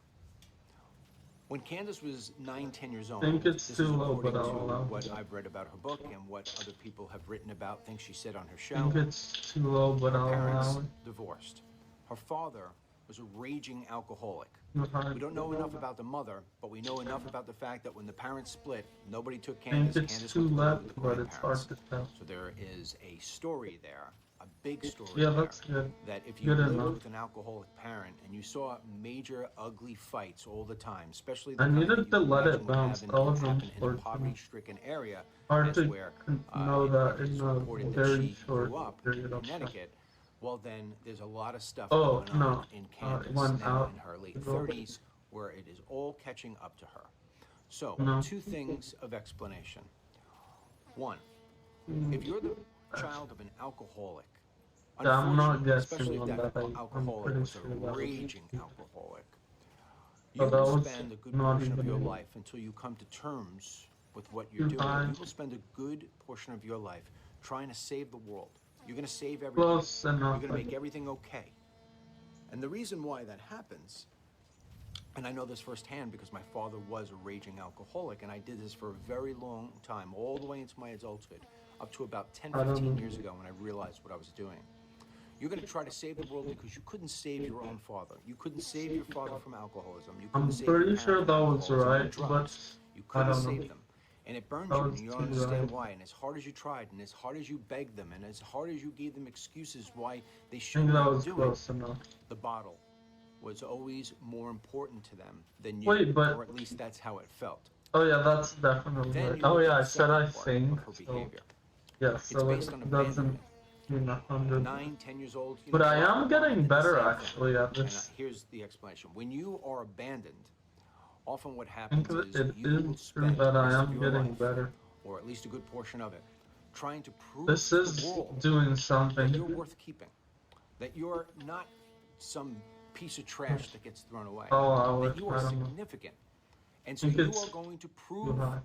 When Candace was 9, 10 years old, I think it's this too is low, according but I'll to allow what it. I've read about her book and what other people have written about things she said on her I show. think it's too low, but I'll Her parents allow it. divorced. Her father was a raging alcoholic. Okay. We don't know enough about the mother, but we know enough about the fact that when the parents split, nobody took I think Candace. it's Candace too went to live left, with the but it's hard grandparents. to tell. So there is a story there, a big story Yeah, there, that's good. that if you Good lived enough. with an alcoholic parent and you saw major ugly fights all the time, especially I the kind needed that you to can let imagine it would bounce. happen That was in a unfortunate. poverty-stricken area, Hard that's to where know that it is in a reported that very she short grew up period in of time. Connecticut. Well, then there's a lot of stuff Oh, going on no. in It Candace went now out in her late to go. 30s, where it is all catching up to her. So, No. 2 things of explanation. One, Mm. if you're the child of an alcoholic, Yeah, I'm not unfortunately, guessing especially on if that that. I'm alcoholic pretty was sure a that was raging alcoholic, you But that will was spend a good not portion of even your me. life until you come to terms with what you're Too doing. high. You will spend a good portion of your life trying to save the world. You're going to save everything. Close enough. You're going to make everything okay. And the reason why that happens, and I know this firsthand because my father was a raging alcoholic, and I did this for a very long time, all the way into my adulthood, up to about 10, I don't 15 know. years ago when I realized what I was doing. You're going to try to save the world because you couldn't save your own father. You couldn't save your father from alcoholism. You couldn't I'm save your pretty parents sure from that was alcoholism or right, drugs. but You I couldn't don't save know. them. And it burns That you, was and you too don't understand right. why. And as hard as you tried, and as hard as you begged them, and as hard as you gave them excuses why they I think shouldn't that was do it, close enough. the bottle was always more important to them than you, Wait, but- or at least that's how it felt. Oh yeah, that's definitely Then right. you Oh look yeah, at I the said I second part think. of her So behavior. yeah, It's so based it on doesn't abandonment. mean 100. 9, 10 years old. you But know, I blah, am blah, blah, getting did the better same thing. actually at And this. here's the explanation. When you are abandoned, often what I happens think is it you will is true spend the that I rest of am your getting life, better. or at least a good portion of it, trying to prove This to is the world doing that something. you're worth keeping, that you're not some piece of trash that gets thrown away, Oh, that you are I don't know. significant. And so think you it's are going to too prove high.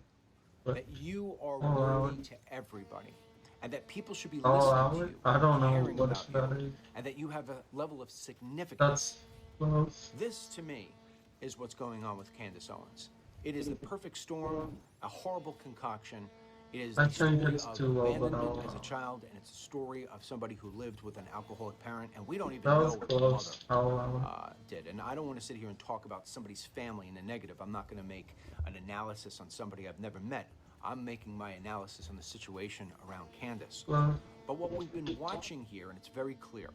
But that you are I'll allow worthy it. to everybody, and that people should be I'll allow listening to it. you, I don't know caring what about that you, is. and that you have a level of significance. That's close. This, to me, is what's going on with Candace Owens. It is the perfect storm, a horrible concoction. It is I the think story it's of too low, but abandonment I'll as a child, and it's a story of somebody who lived with an alcoholic parent, and we don't even That know was what the close. I'll allow mother did. And I don't want to sit here and talk about somebody's family in the negative. I'm not going to make an analysis on somebody I've never met. I'm making my analysis on the situation around Candace. Well, But what we've been watching here, and it's very clear,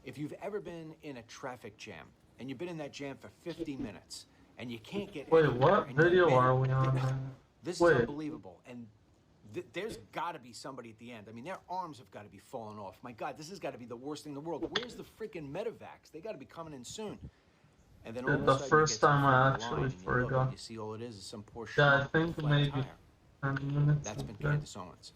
if you've ever been in a traffic jam, and you've been in that jam for 50 minutes, and you can't get wait, anywhere, what and you're video man, are we on? this Wait. is unbelievable. And there's got to be somebody at the end. I mean, their arms have got to be falling off. My God, this has got to be the worst thing in the world. Where's the freaking Medivacs? They got to be coming in soon. And then all of a The sudden you first get to the time I front of the actually line, and you look, forgot. and you see all it is some poor schmuck Yeah, I with a think flat maybe tire. 10 minutes. That's been okay. Candace Owens.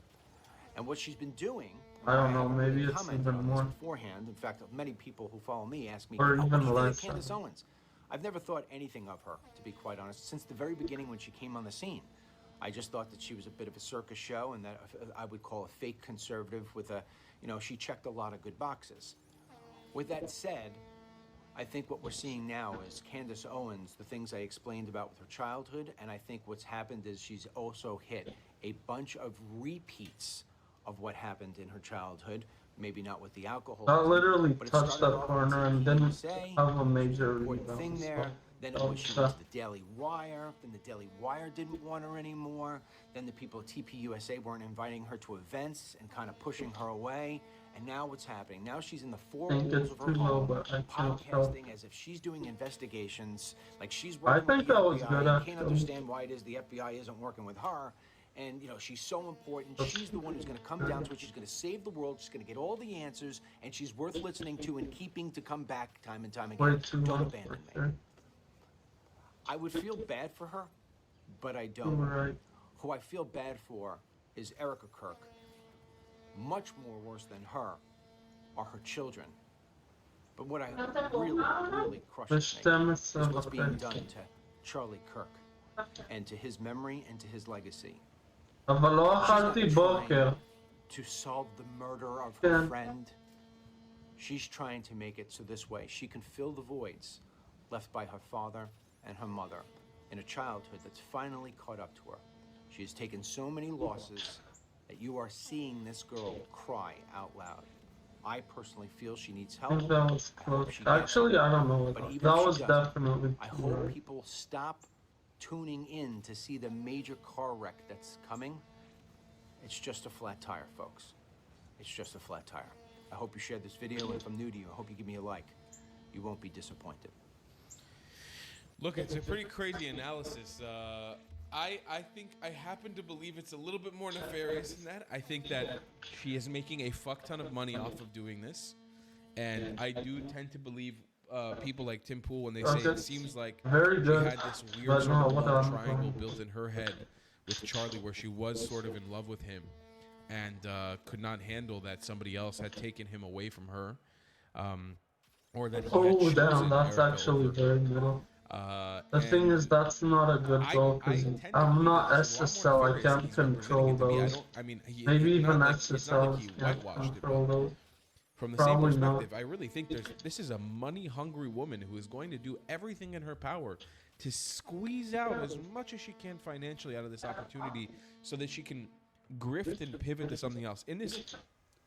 And what she's been doing, I don't know, haven't maybe really it's commented even on this more. beforehand. In fact, many people who follow me ask me, Or "Oh, even what do you think of less, Candace Owens?" I've never thought anything of her, to be quite honest, since the very beginning when she came on the scene. I just thought that she was a bit of a circus show, and that I would call a fake conservative with a, she checked a lot of good boxes. With that said, I think what we're seeing now is Candace Owens, the things I explained about with her childhood, and I think what's happened is she's also hit a bunch of repeats of what happened in her childhood, Maybe not with the alcohol. I literally but it touched started that off corner with and didn't USA, have a major important rebound. thing there. Then it was, she was the Daily Wire. Then the Daily Wire didn't want her anymore. Then the people at TPUSA weren't inviting her to events and kind of pushing her away. And now what's happening? Now she's in the four think walls it's of her too low, home, but I can't tell. podcasting as if she's doing investigations, like she's I working think with the that was FBI. good, You actually. can't understand why it is the FBI isn't working with her. And, you know, she's so important. She's the one who's going to come down to it. She's going to save the world. She's going to get all the answers. And she's worth listening to and keeping to come back time and time again. Way too Don't low abandon for me. sure. I would feel bad for her, but I You don't. were right. Who I feel bad for is Erica Kirk. Much more worse than her are her children. But what I really crushes me is what's being done to Charlie Kirk and to his memory and to his legacy. אבל לא אכלתי בוקר. To solve the murder of her friend. She's trying to make it so this way she can fill the voids left by her father and her mother in a childhood that's finally caught up to her. She has taken so many losses that you are seeing this girl cry out loud. I personally feel she needs I help. think that was I hope close. she gets Actually, it. I don't know. But even That if she was doesn't, definitely I too hope low. people stop tuning in to see the major car wreck that's coming. It's just a flat tire, folks. It's just a flat tire. I hope you shared this video, and if I'm new to you, I hope you give me a like. You won't be disappointed. Look, it's a pretty crazy analysis. I think I happen to believe it's a little bit more nefarious than that. I think that she is making a fuck ton of money off of doing this, and I do tend to believe people like Tim Pool when they say it seems like Very she good. had this weird But sort of no, what love I'm- triangle built in her head with Charlie, where she was sort of in love with him, and could not handle that somebody else had taken him away from her, or that he had Oh, chosen damn, that's Erica actually over very middle. The and thing is, that's not a good goal because I'm not SSL. I can't control those. Maybe even SSL can't control those. From the Probably same not. perspective, I really think this is a money-hungry woman who is going to do everything in her power to squeeze out as much as she can financially out of this opportunity so that she can grift and pivot to something else. In this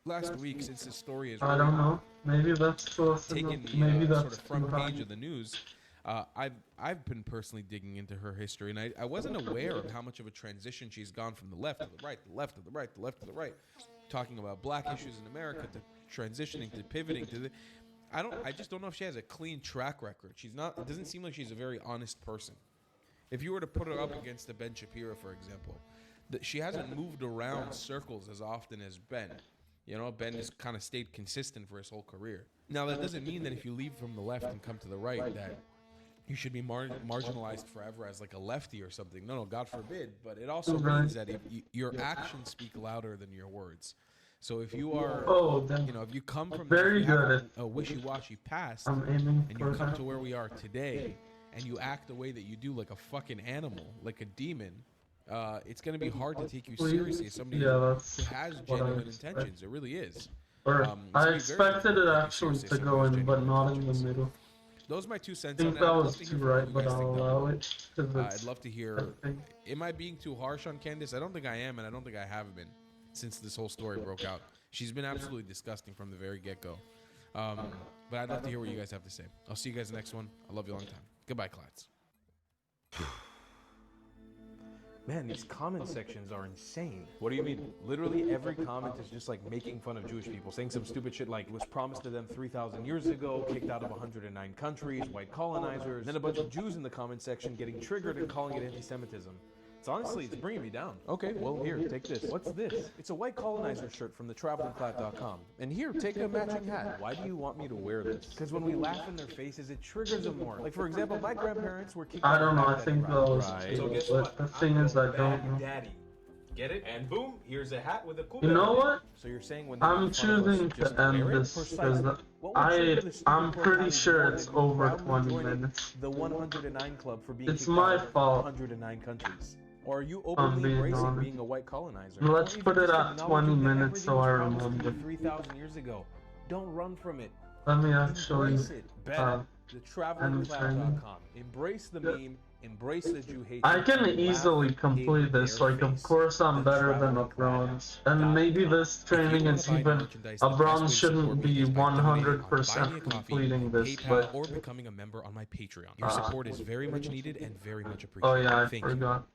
last week, since this story is I don't know. Maybe that's close taken enough. the Maybe sort that's of front too high. page of the news, I've been personally digging into her history, and I wasn't aware of how much of a transition she's gone from the left to the right, the left to the right, the left to the right, talking about black issues in America to transitioning to pivoting to the. I just don't know if she has a clean track record. She's not. It doesn't seem like she's a very honest person. If you were to put her up against a Ben Shapiro, for example, she hasn't moved around circles as often as Ben. You know, Ben has kind of stayed consistent for his whole career. Now, that doesn't mean that if you leave from the left and come to the right, that you should be marginalized forever as like a lefty or something. No, God forbid. But it also means that if your actions speak louder than your words. So if you are, if you come from Very good. a wishy-washy past, I'm aiming and you for come that. to where we are today, and you act the way that you do, like a fucking animal, like a demon, it's going to be hard to take you seriously as somebody who has genuine intentions. It really is. Or I expected it actually to go in, but not in the middle. Those are my 2 cents I on think that. that I'd was love to too hear right, what but you guys I'll think, allow though. it. 'Cause I'd it's love to hear. Am I being too harsh on Candace? I don't think I am, and I don't think I have been since this whole story broke out. She's been absolutely disgusting from the very get-go. But I'd love to hear what you guys have to say. I'll see you guys next one. I love you a long time. Goodbye, Clats. Man, these comment sections are insane. What do you mean? Literally every comment is just like making fun of Jewish people, saying some stupid shit like it was promised to them 3,000 years ago, kicked out of 109 countries, white colonizers, and then a bunch of Jews in the comment section getting triggered and calling it anti-Semitism. It's bringing me down. Okay, well, here, take this. What's this? It's a white colonizer shirt from thetravelingclat.com. And here, take a matching hat. Why do you want me to wear this? Because when we laugh in their faces, it triggers them more. Like, for example, my grandparents were kicked out I don't know. I of think Baghdad, that was right? too low, but the thing is, I don't know. Daddy. Get it? And boom, here's a hat with a cool. You know what? So you're saying when I'm choosing to end this because I'm pretty sure it's over 20 minutes. The 109 Club for being It's kicked my out of fault. 109 countries. Or are you I'm openly being embracing honest. being a white colonizer? Let's Or put even it just at 20 acknowledging that minutes so I everything was promised to remember. you 3,000 years ago. Don't run from it. Let me actually Embrace it. Better. thetravelingcloud.com. Embrace the meme. Embrace the Jew hate. I can easily complete this, like of course I'm better than a bronze. And maybe this training is even, a bronze shouldn't be 100% completing this, but... or becoming a member on my Patreon. Your support is very much needed and very much appreciated. Oh yeah, I Thank you. forgot.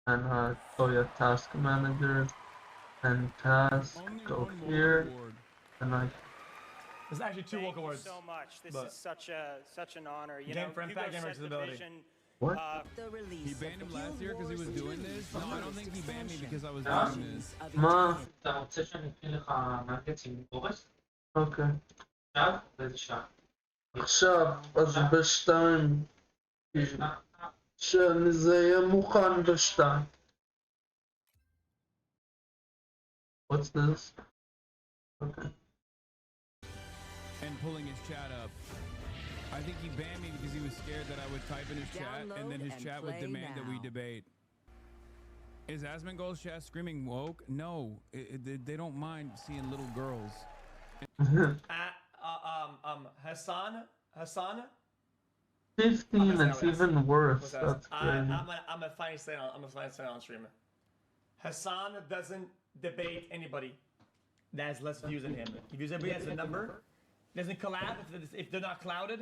And oh yeah, task manager, and task, go here, and I... There's actually 2 woke awards. so much. This but- is such an honor. You Game know, for Hugo impact, game set for the visibility. vision. What? He banned him last year because he was doing this? No, I don't think he banned me because I was Ah. doing this. מה? אוקיי. עכשיו, אז בשתיים. שזה יהיה מוכן בשתיים. What's this? Okay. And pulling his chat up. I think he banned me because he was scared that I would type in his chat and then his chat would demand that we debate. Is Asmongold's chat screaming woke? No, they don't mind seeing little girls. Hassan? 15, it's even worse. That's crazy. I'm a funny say on stream. Hassan doesn't debate anybody that has less views than him. He views everybody as a number. Doesn't collab if they're not clouded.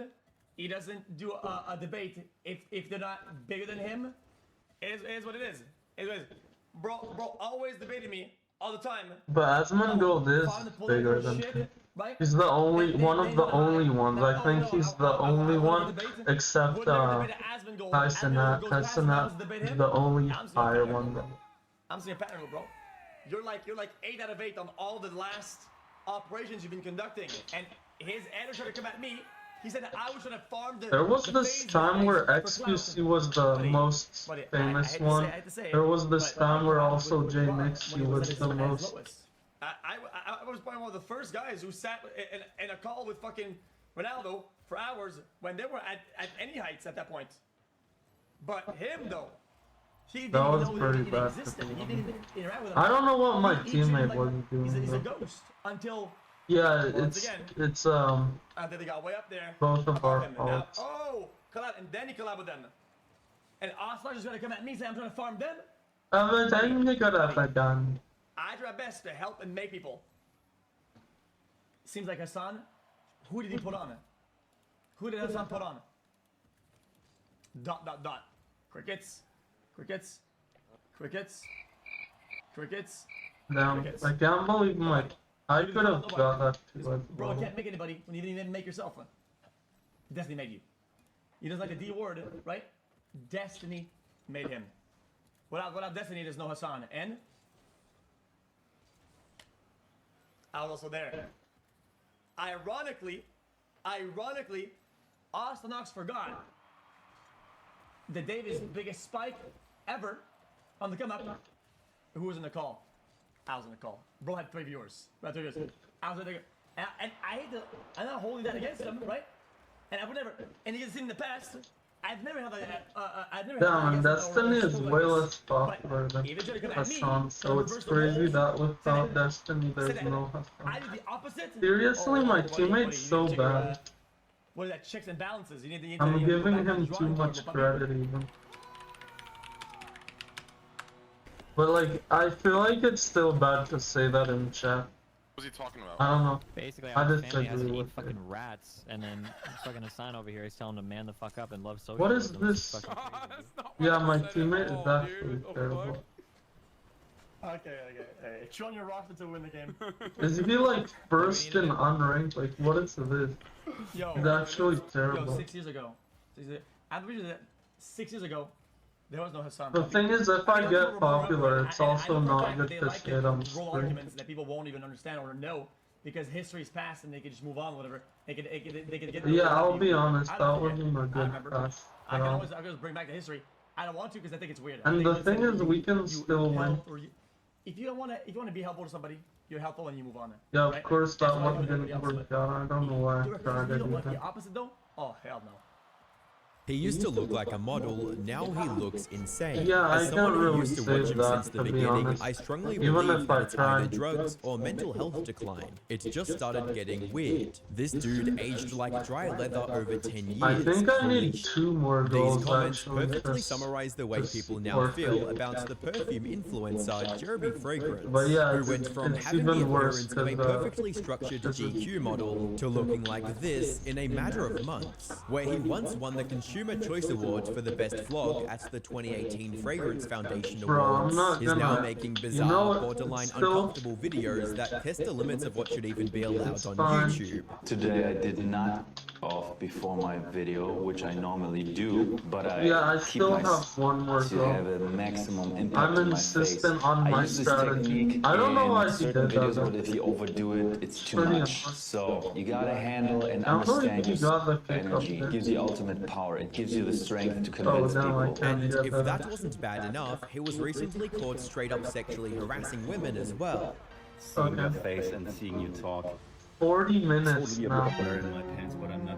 He doesn't do a debate if they're not bigger than him. It is what it is. It is. Bro, always debating me all the time. But Asmongold is bigger than him. He's the only one of the only ones. I think he's the only one, except Tysonat. Tysonat is the only higher one. I'm seeing a pattern, bro. You're like 8 out of 8 on all the last operations you've been conducting, and his editor tried to come at me. He said I was trying to farm the. There was this time where XQC was the most famous one. There was this time where also J Nixie was the most. I was probably one of the first guys who sat in a call with fucking Ronaldo for hours when they were at any heights at that point. But him though, he didn't That was know pretty he bad. existed. He didn't interact with him. I don't know what my He treated him teammate like was doing. he's a though. ghost until. Yeah, once it's again, and then they got way up there. both of our And now, faults. oh, collab, and then he collabed with them. And Oslar is gonna come at me and say I'm trying to farm them. Everything you could have done. I try my best to help and make people. Seems like Hassan. Who did he put on? Who did Hassan put on? ... Crickets. Crickets. Crickets. Crickets. Damn, Crickets. I can't believe my. I could have got that too. Bro, you can't make anybody when you didn't even make yourself one. Destiny made you. He doesn't like the D word, right? Destiny made him. Without Destiny, there's no Hassan. And I was also there. Ironically, Austin Knox forgot that David's biggest spike ever on the come up. Who was in the call? I was in the call. Bro had 3 viewers. I was in the and I hate to. I'm not holding that against him, right? And I would never. And you can see in the past, I've never had I've never. Damn, Destiny is way less popular than Hassan, so it's crazy that without Destiny there's no Hassan. Seriously, my teammate's so bad. What is that? Checks and balances. You need I'm giving him too much credit even. But like, I feel like it's still bad to say that in chat. What was he talking about? I don't know. Basically, I our family has disagree to eat with it. fucking rats, and then fucking Hassan over here is telling him to man the fuck up and love social. What is this? Yeah, my teammate is actually terrible. Okay. Chew on your roster to win the game. Is he like first in unranked? Like, what is this? Yo, He's actually Yo, terrible. 6 years ago. I'm pretty sure that 6 years ago, there was no Hassan. The thing is, if I get popular, it's also I know for a not fact good they to like say it on roll stream. arguments that people won't even understand or know because history's past and they can just move on, whatever. They could get. Yeah, I'll be honest, I that don't wasn't a good remember. pass I at can all. always bring back the history. I don't want to because I think it's weird. I And think the it's thing like is, we can still win. help or if you want to be helpful to somebody, you're helpful and you move on. Yeah, of right? course That's that what one everybody didn't else work out. I don't know why I would. tried You to know do what? The that. opposite though? Oh hell no. He used to look like a model, now he looks insane. Yeah, I As someone can't who really used to say watch him that, since the to be beginning, honest. I strongly Even believe if that I it's either tried. drugs or mental health decline. It just started getting weird. This dude aged like dry leather over 10 years. I think I Holy need 2 more goals These comments actually. perfectly summarize the way people now worth feel it. about the perfume influencer Jeremy Fragrance, But yeah, who went from it's having the even worse appearance of a 'cause, perfectly structured GQ model to looking like this in a matter of months, where he once won the Consumer Choice Award for the best vlog at the 2018 Fragrance Foundation Bro, I'm Awards. not He's gonna- now making bizarre, you know what? borderline Still- uncomfortable videos that test the limits of what should even be allowed on fine. YouTube. Today I did not off before my video, which I normally do, but I Yeah, I keep still my have one more to goal. have a maximum impact I'm on my face. insistent on I my use this strategy. technique I don't know in why he certain did that, videos, though. but if you overdo it, it's too Pretty much. So you gotta handle and I'm hoping understand you got the your kick energy. up It gives you ultimate power. It gives you the strength to Oh, convince no, I people. can't And get if that. that wasn't bad enough, he was recently caught straight up sexually harassing women as well. Seeing your face and seeing you talk. 40 minutes Totally a now. blur in my pants, but I'm not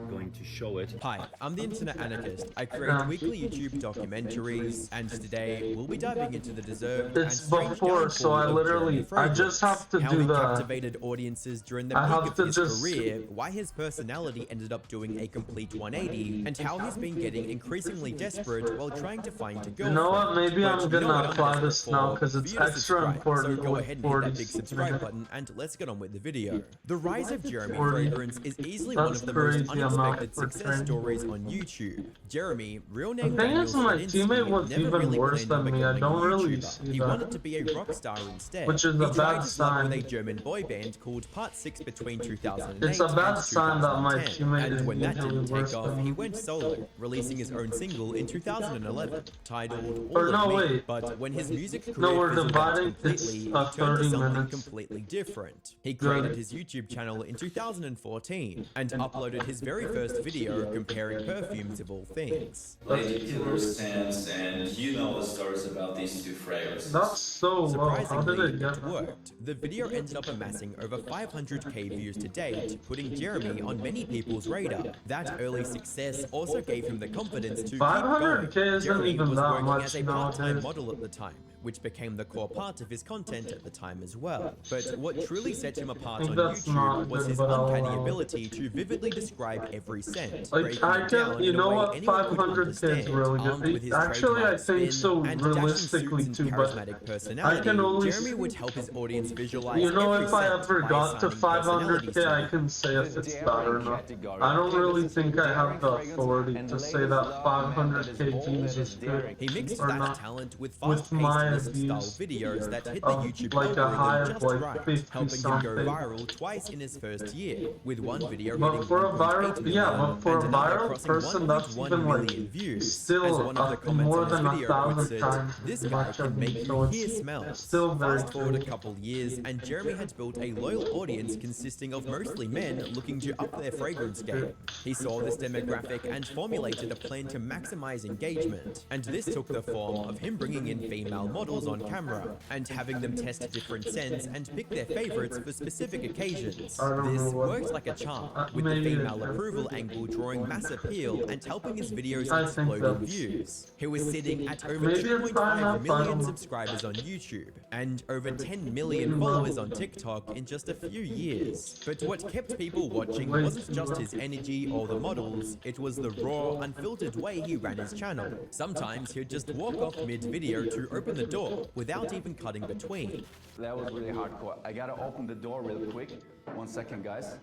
going to show it. Hi, I'm the Internet Anarchist. I create weekly YouTube documentaries, and today we'll be diving into the deserved and It's strange before, so downfall I of literally, Jeremy I just Fragrance. have to How do he the. captivated audiences during the I peak have of to his just- career, why his personality ended up doing a complete 180, and how he's been getting increasingly desperate while trying to find a You girlfriend. know what? Maybe But I'm you know what gonna I'm apply desperate this now for? because For it's you to extra subscribe. important. So go with ahead and hit 40 that big subscribe button, and let's get on with the video. The rise of Jeremy 40. Fragrance is easily one That's of the most crazy amount unexpected for success training. stories on YouTube. Jeremy, real The name thing Daniel is, my Stradinsky, teammate was never even really worse planned on than me. I becoming don't a really YouTuber. see He that. wanted to be a rock star instead. Which is he a tried bad his luck with a sign. German boy band called Part 6 between 2008 It's a bad and sign that my 2010. teammate is And when that usually didn't worse take off, than he me. went solo, releasing his own single in 2011, titled All Or of no, Me. wait. But when his music career No, we're fizzled out dividing. It's completely, he 30 turned to something minutes. completely different. He Good. created his YouTube channel in 2014 and uploaded his very first video comparing perfumes of all things. Lady stands, and you know the stories about these two fragrances. That's so low. How did Surprisingly, it get it worked. The video ended up amassing over 500k views to date, putting Jeremy on many people's radar. That early success also gave him the confidence to keep 500K going. isn't Jeremy even was that working much as a part-time nowadays. model at the time, which became the core part of his content at the time as well. But what truly set him apart I on think that's not YouTube was good, his but I'll uncanny allow it. ability to vividly describe every scent, Like, breaking I it can, down you in a know way what, anyone could 500K is understand, really armed with good. his Actually, I trademark think spin so and dashing realistically suits too, and but charismatic personality. I can only. Jeremy would help his audience visualize You know, every if I scent ever by got to assigning personality 500K, I to can say if it's bad or not. I don't really think I have the authority to say that 500K views is good He mixed or that not. talent with With fast-paced my list-style views videos that hit the of YouTube like a high algorithm of just like right, 50 helping him go something. viral twice in his first year, with one video But hitting for a 1.8 viral, million yeah, but for a and another viral crossing person, that's 1.1 even million like views. still As one of the comments more on this than video puts 1,000 it, times this as guy much can of make me, you so hear it's smells. still very Fast forward a true. couple years, and Jeremy had built a loyal audience consisting of mostly men looking to up their fragrance game. He saw this demographic and formulated a plan to maximize engagement, and this took the form of him bringing in female models on camera and having them test different scents and pick their favorites for specific occasions. I don't This know what- worked like a charm, with the maybe female it- approval angle drawing mass appeal and helping his videos I think explode in that's- views. He was sitting at over Maybe it's fine 2.5 enough, I million don't know. subscribers on YouTube and over 10 million followers on TikTok in just a few years. But what kept people watching wasn't just his energy or the models, it was the raw, unfiltered way he ran his channel. Sometimes he'd just walk off mid-video to open the door without even cutting between. That was really hardcore. I gotta open the door real quick. 1 second, guys.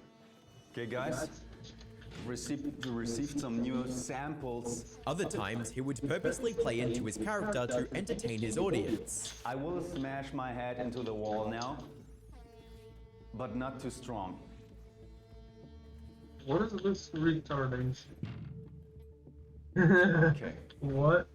Okay, guys. Received some new samples. Other times, he would purposely play into his character to entertain his audience. I will smash my head into the wall now, but not too strong. What is this retardation? Okay. What?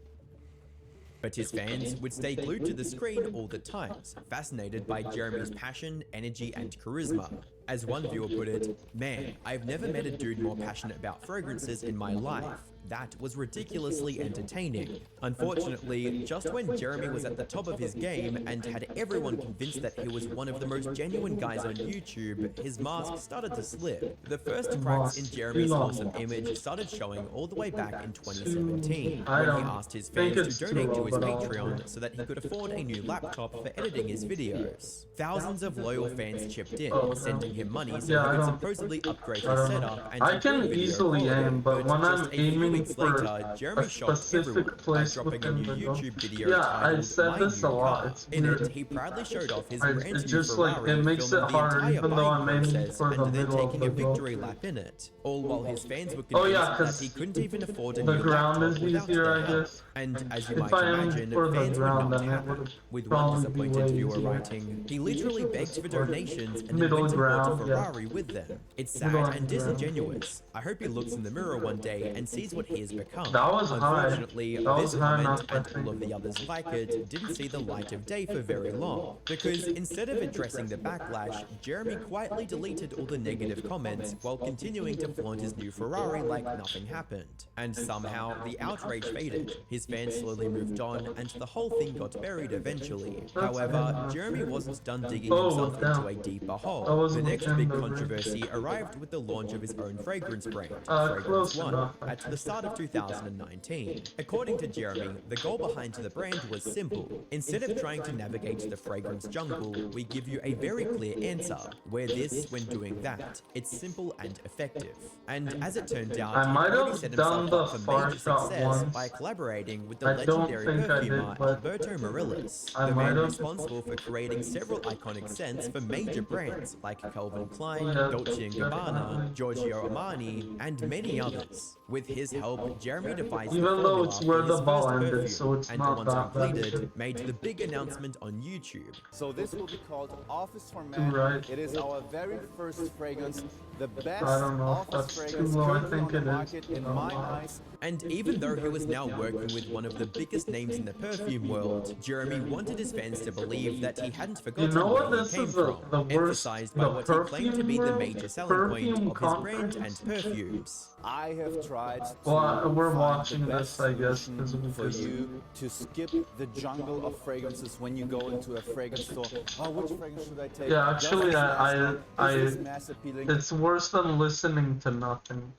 But his fans would stay glued to the screen all the time, fascinated by Jeremy's passion, energy, and charisma. As one viewer put it, "Man, I've never met a dude more passionate about fragrances in my life. That was ridiculously entertaining. Unfortunately, just when Jeremy was at the top of his game and had everyone convinced that he was one of the most genuine guys on YouTube, his mask started to slip. The first cracks in Jeremy's wholesome image started showing all the way back in 2017, when he asked his fans to donate to his Patreon so that he could afford a new laptop for editing his videos. Thousands of loyal fans chipped in, sending him money so he could supposedly upgrade his setup and I can easily aim, but when I'm aiming for Jeremy a specific place within the YouTube video yeah, I said this a lot. It's in weird. it, he proudly showed off his brand new It's just Ferrari, like, it makes it filming the hard entire even though I'm buying aiming process for the and then middle of taking the a goal. victory lap in it. All while his fans were Oh convinced yeah, that because he couldn't even afford a the new ground laptop is without easier, their I help. guess. And as you If might I aim imagine, for the fans would ground, not then have it would it. With one probably be disappointed way viewer easier. writing, he literally begged for donations and then Middle went and bought a ground, yeah. Ferrari with them. It's sad Middle and ground. disingenuous. I hope he looks in the mirror one day and sees what he has become. That was high. Unfortunately, That this was high comment enough, and all of the others like it didn't see the light of day for very long. Because instead of addressing the backlash, Jeremy quietly deleted all the negative comments while continuing to flaunt his new Ferrari like nothing happened. And somehow, the outrage faded. His fans slowly moved on, and the whole thing got buried eventually. However, Jeremy wasn't done digging himself into a deeper hole. The next big controversy arrived with the launch of his own fragrance brand, Fragrance One, at the start of 2019. According to Jeremy, the goal behind the brand was simple. Instead of trying to navigate the fragrance jungle, we give you a very clear answer. Wear this when doing that. It's simple and effective. And as it turned out, I he might already have set done himself the up for far major shot success once. by collaborating with the I don't legendary think I did, perfumer but Alberto Morillas, I the might man have. responsible for creating several iconic scents for major brands like Calvin Klein, Yeah, Dolce & Gabbana, Giorgio Armani, and many others. With his help, Jeremy devised Even the though formula it's for where his the ball first ended, perfume, so it's and not once that bad. completed, made the big announcement on YouTube. So this will be called Office for Men. Right. It is our very first fragrance, the best I don't know if office that's too fragrance low. I currently think on the it is. market in my eyes. And even though he was now working with one of the biggest names in the perfume world, Jeremy wanted his fans to believe that he hadn't forgotten You know what? where he This came is from, the worst. emphasized by The what he claimed to be the perfume major selling point perfume of his brand conference. and perfumes. I have tried to Well, we're find watching the this, best I guess, solution because for you to skip the jungle of fragrances when you go into a fragrance store. Oh, which fragrance should I take? Yeah, Does actually, this mask up? Is this I, mass appealing? it's worse than listening to nothing,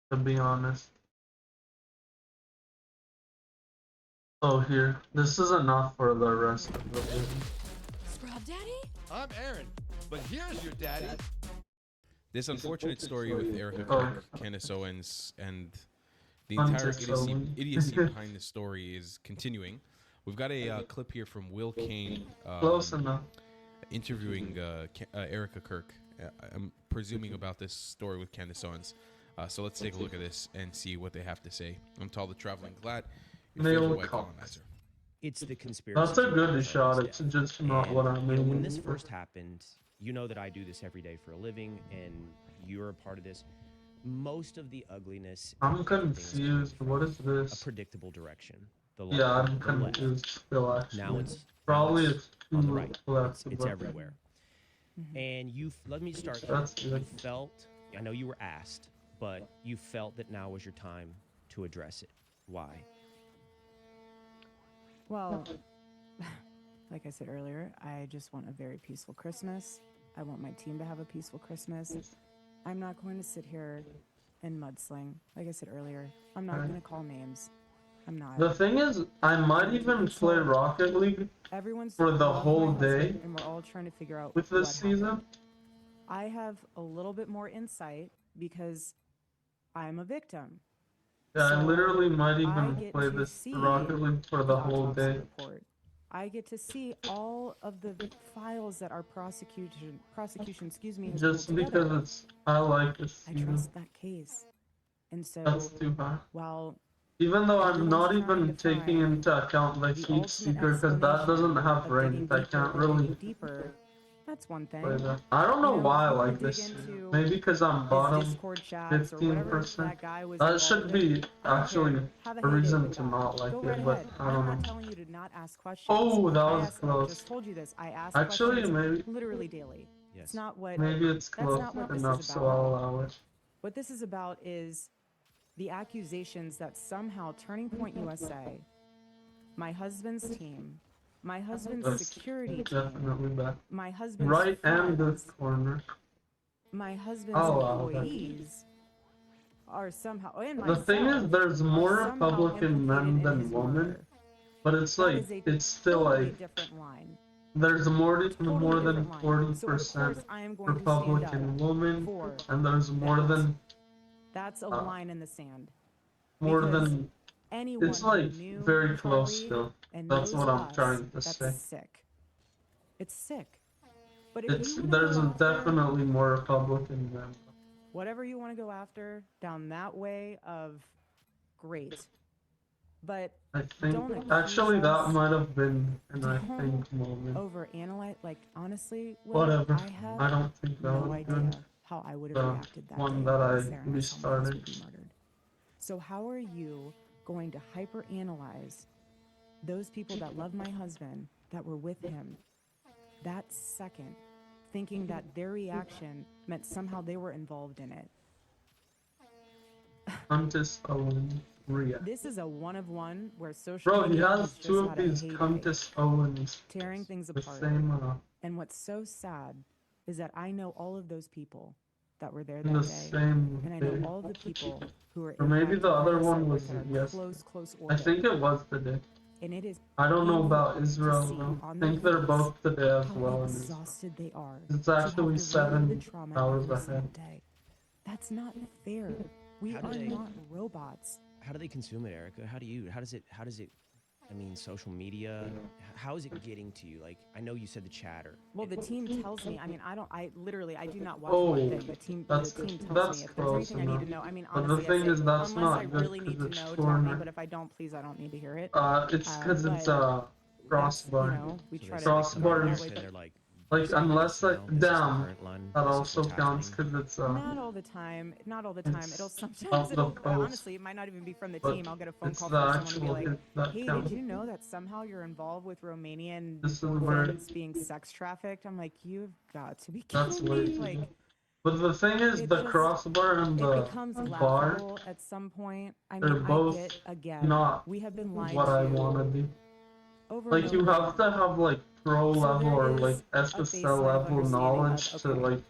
to be honest. Oh, here. This is enough for the rest of the video. Scrub Daddy? I'm Aaron, but here's your daddy. This unfortunate story with Erica Oh. Kirk, Candace Owens, and the entire idiocy behind the story is continuing. We've got a clip here from Will Kane Close enough. interviewing Erica Kirk. I'm presuming about this story with Candace Owens. So let's take a look at this and see what they have to say. I'm Tall the Traveling Glad, your Nail favorite white cock. colonizer. It's the conspiracy. That's a good theory shot. that It's just not what I you know, when mean. this first happened, you know that I do this every day for a living, and you're a part of this. Most of the ugliness. I'm confused. What is A this? predictable direction. The Yeah, left, I'm the left. confused still, actually. Now it's Probably it's too on the right. left. It's but- everywhere. And let me start here. That's You good. felt, I know you were asked, but you felt that now was your time to address it. Why? Well, like I said earlier, I just want a very peaceful Christmas. I want my team to have a peaceful Christmas. I'm not going to sit here and mudsling. Like I said earlier, I'm not Right. going to call names. I'm not. The thing is, I might even play Rocket League Everyone's for the loving whole my day husband, and we're all trying to figure out with this what happened. season. I have a little bit more insight because I'm a victim. Yeah, I So literally might I even get play to this see Rocket League for the whole autopsy day. report. I get to see all of the files that our prosecution, excuse me, has Just pulled because together. I like this I season. trust that case. And so That's too high. while Even though I'm everyone's not trying even to taking find into account the the heat ultimate seeker because that doesn't have of rank. digging I deeper can't or really digging deeper, that's one thing. play that. I don't know You know, why I if we like dig this season. into Maybe because I'm his bottom Discord chats or whatever 15%. that guy was That should involved be in, I don't actually care. Have a a heyday reason with to that. not like Go it, right but ahead. I I'm don't not know. telling you to not ask questions. Oh, that I was ask, I close. just told you this. I ask Actually, questions maybe literally daily. Yes. It's not what maybe it's that's close not what this enough, is so about. I'll allow it. What this is about is the accusations that somehow Turning Point USA, my husband's team, my husband's That's security definitely team, back. my husband's Right and friends, the corner. my husband's I'll allow that. employees are somehow, and The thing is, myself, there's more are somehow Republican men implicated in than his women, murder. but it's That like, is a it's still totally like, different line. there's more than different line. 40% So of course I am going to stand Republican up women, for and there's more that. than, That's a line in the sand. more Because than, anyone it's who like knew very close Charlie still. and That's knows what I'm us, trying to that's say. sick. It's sick. But if It's, you wanna there's go after definitely more Republican than. whatever you want to go after down that way of great. But I think, don't accuse actually that us. might have been an I Don't think moment. overanalyze. Like honestly, Will, Whatever. I have I don't think that no was idea good. how I would have The reacted that one day that when I I was there and I saw my husband restarted. be murdered. So how are you going to hyperanalyze those people that love my husband, that were with him, that second, thinking that their reaction meant somehow they were involved in it? Countess Owen Rhea. This is a one of one where social Bro, he media has has just two of had a these heyday, Countess Owens. tearing things The apart. same, And what's so sad is that I know all of those people that were there in that the day, same and I day. know all of the people who were Or maybe impacted the by other this one that was are yes. close I order. think it was the day. And it is I don't know painful about to Israel see though. on I their think they're face both today as how well. In Israel. exhausted they are It's to have actually to relive the 7 trauma hours every ahead. single day. That's not fair. We How do are they- not robots. How do they consume it, Erica? How does it, I mean, social media, how is it getting to you? Like, I know you said the chatter. Well, the team tells me. I mean, I do not watch Oh, one thing. The team tells me if there's close anything I need to enough. know. I mean, But the honestly, thing I say, is, that's unless I not good really need 'cause to it's know, tell me. corner. But if I don't, please, I don't need to hear it. It's because it's but crossbar. you know, we try to Crossbar that is way, but like unless now, like this is the damn, current line, that this is also what's counts happening. because it's not all the time. Not all the time. It's It'll of sometimes the it'll post. honestly it might not even be from the But team. I'll get a phone it's call the from someone and actual be hit that like, "Hey, counts. did you know that somehow you're involved with Romanian This is where- orphans being sex trafficked?" I'm like, "You've got to be That's kidding way me!" too Like, good. But the thing is, it the just- crossbar and it the becomes bar, laughable at some point. I they're mean, I both get again. not We have been lied what I to want to be. over Like and you over have to have like pro So level there or is like a SSL baseline of level understanding knowledge of, to okay, like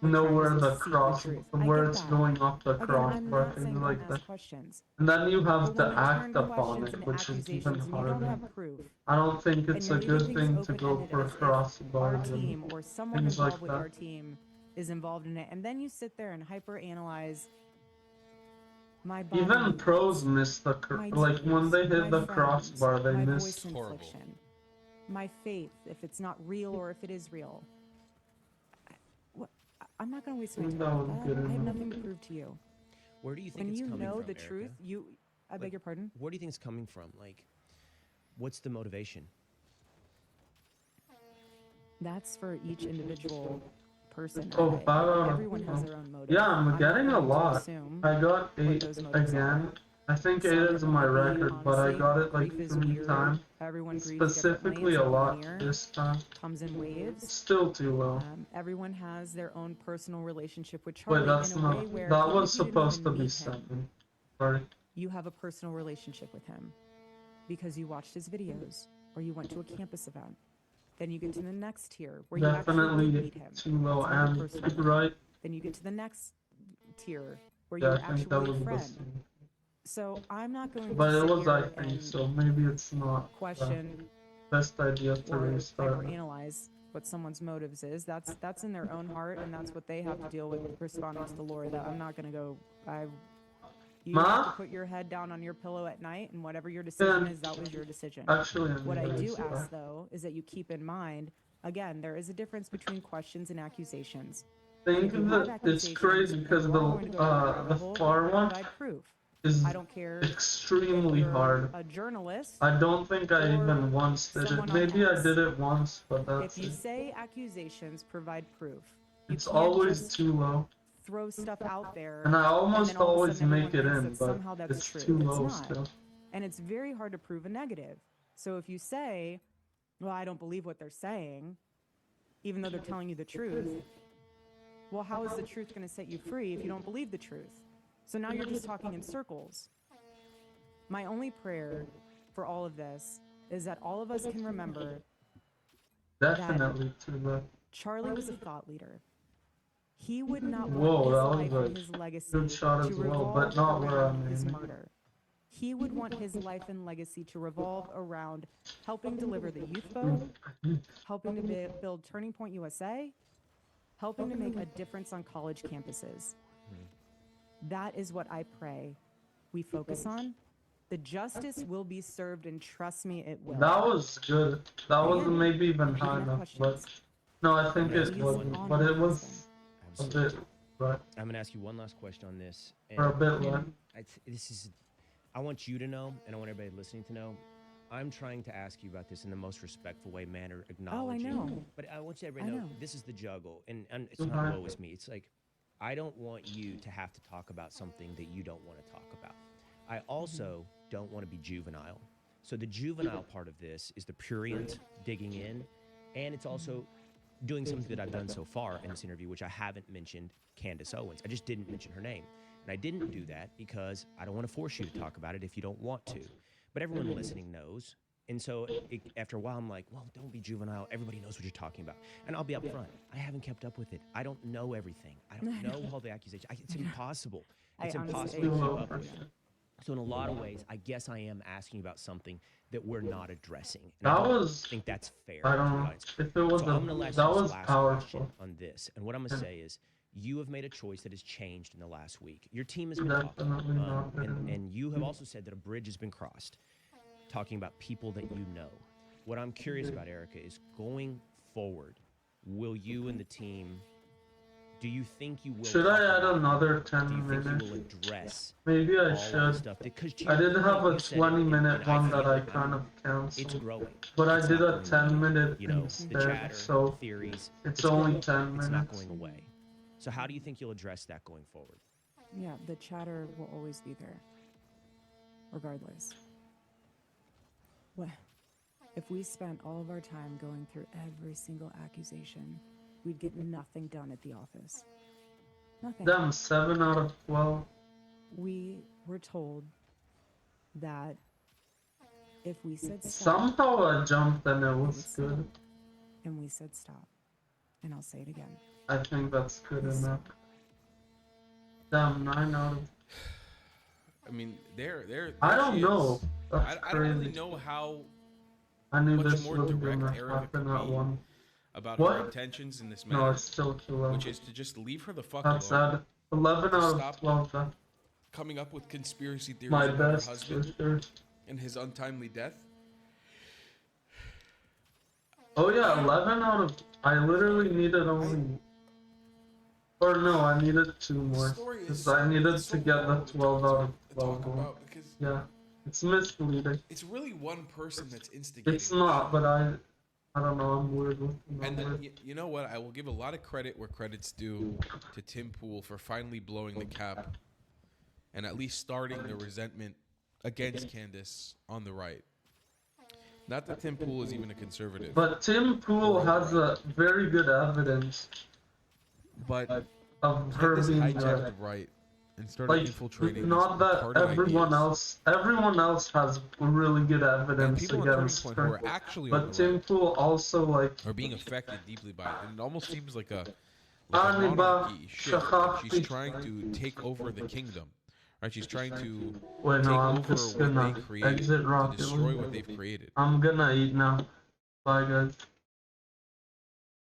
we're know trying to where the seek the cross truth. I where get it's that. going off the Again, I'm crossbar, not things saying like don't that. ask questions. And then you have But when to you act turn upon questions it, into which is even accusations and you don't harder. have proof, I don't think and it's you're a good leaving things thing to go open-ended for as if crossbars our team and or someone things like involved with our that. team is involved in it, and then you sit there and hyperanalyze my body Even movements, pros miss the my like when tears, they hit my the friends, crossbar, they my miss. voice inflection, my faith, if it's not real or if it is real. I'm not going to waste my time That with was that. good I have enough. nothing to prove to you. Where do you think When it's you coming know from, the truth, Erica? I beg your pardon? Where do you think it's coming from? Like, what's the motivation? That's for each individual person. Oh, 5 out of Everyone has 5. their own motive. Yeah, I'm not getting a going to lot. assume I got what 8 those motives are. again. I think Some 8 of is it my might be, record, but I honestly, got it like grief is 3 weird. times. Everyone grieves Specifically differently. a It's lot linear. this time. Comes in waves. Still too low. Everyone has their own personal relationship with Charlie Wait, that's in a way not. where That even was if you didn't supposed even to be meet him, 7. Sorry. you have a personal relationship with him because you watched his videos or you went to a campus event. Then you get to the next tier where you actually Definitely did meet him. too low, That's another and personal one. right. Then you get to the next tier where Yeah, you're I think that actually was a the friend. same. So I'm not going But to it sit was, I here think, and so maybe it's not the question best idea to or restart it. analyze what someone's motives is. That's in their own heart, and that's what they have to deal with responding to the lore. That I'm not going to go. You Ma? have to put your head down on your pillow at night, and whatever your decision is, that was your decision. Actually, I'm what I very do sorry. ask though is that you keep in mind. Again, there is a difference between questions and accusations. Think If you have that it's accusations crazy and because you are going to go down that rabbit the hole, far then one provide proof. is I don't care extremely if you're hard. a journalist I don't think I or even once did it. someone on Maybe I X. did it once, but that's If you it. say accusations, provide proof. You It's can't always just too low. throw stuff out there, And I almost then all of a always sudden make everyone it thinks in, that but somehow that's it's true. too It's low not. still. And it's very hard to prove a negative. So if you say, well, I don't believe what they're saying, even though they're telling you the truth, well, how is the truth going to set you free if you don't believe the truth? So now you're just talking in circles. My only prayer for all of this is that all of us can remember Definitely to the. Charlie was a thought leader. He would not Whoa, that want was his life a and his legacy good shot to as well, revolve but not where around I'm his aiming. murder. He would want his life and legacy to revolve around helping deliver the youth vote, helping to build Turning Point USA, helping to make a difference on college campuses. That is what I pray we focus on. The justice will be served, and trust me, it will. That was good. That was Again, maybe even if you high have enough, questions. but no, I think Please it wasn't. honor But it my was a bit, right? I'm gonna ask you one last question on this. Or a bit low. This is, I want you to know, and I want everybody listening to know. I'm trying to ask you about this in the most respectful way, manner, acknowledging. know. But I want you to everybody I know know. this is the juggle, and it's Okay. not always me. It's like I don't want you to have to talk about something that you don't want to talk about. I also don't want to be juvenile. So the juvenile part of this is the prurient digging in, and it's also doing something that I've done so far in this interview, which I haven't mentioned Candace Owens. I just didn't mention her name. And I didn't do that because I don't want to force you to talk about it if you don't want to. But everyone listening knows. And so after a while, I'm like, well, don't be juvenile. Everybody knows what you're talking about. And I'll be up front. I haven't kept up with it. I don't know everything. I don't know all the accusations. It's impossible. It's I honestly impossible to keep don't. up with. So in a lot of ways, I guess I am asking about something that we're not addressing. And That I don't was. think that's fair. I to the don't. audience. If it was So I'm gonna a, ask that you this was last powerful. question on this, and what I'm gonna say is, you have made a choice that has changed in the last week. Your team has been talking, Definitely not. and you have also said that a bridge has been crossed, talking about people that you know. What I'm curious about, Erica, is going forward, will you and the team? Do you think you will? Should talk I add about it? another Do 10 you think minutes? you will address Maybe I all of the should. stuff? Because to I your did point, have a you said it, 20-minute and one that feel I it. kind of It's canceled. growing. But I It's did not a going 10-minute away. You know, the instead, chatter, so the theories. it's only growing. 10 It's not minutes. going away. So how do you think you'll address that going forward? Yeah, the chatter will always be there, regardless. What? If we spent all of our time going through every single accusation, we'd get nothing done at the office. Nothing. Damn, 7 out of 12. We were told that if we said stop, Somehow I jumped and it was good. and we said stop, and I'll say it again. I think that's good enough. Damn, 9 out of. I mean, there I she don't is. know. That's I don't really crazy. know how I knew much this more was direct gonna Erica happen could at be one. about What? her intentions in this No, matter, it's still too low. which is to just leave her the fuck That's alone. sad. 11 out of Stop 12 then. coming up with conspiracy theories My about her best for husband sure. and his untimely death. Oh yeah, 11 out of. I literally needed only. Or no, I needed 2 more. story is Because so- I needed it's to so get the hard to 12 out of talk 12 one. about because Yeah, it's misleading. it's really one person that's instigating. It's not, but I don't know, I'm weird with the And numbers. then, you know what? I will give a lot of credit where credit's due to Tim Pool for finally blowing the cap and at least starting the resentment against Candace on the right. Not that Tim Pool is even a conservative. But Tim Pool has a very good evidence But of her Candace being hijacked right. the right and started Like, infiltrating not these that retarded everyone ideas. everyone else has really good evidence people on Turning against Point who are her. actually on But the Tim right Pool also like are being affected deeply by it. And it almost seems like a Aniba monarchy shit. Like Shahaki. she's trying to take over the kingdom. Right? She's trying to Wait, take no, I'm over just what gonna they created exit to Rocket destroy League. what they've created. I'm gonna eat now. Bye guys.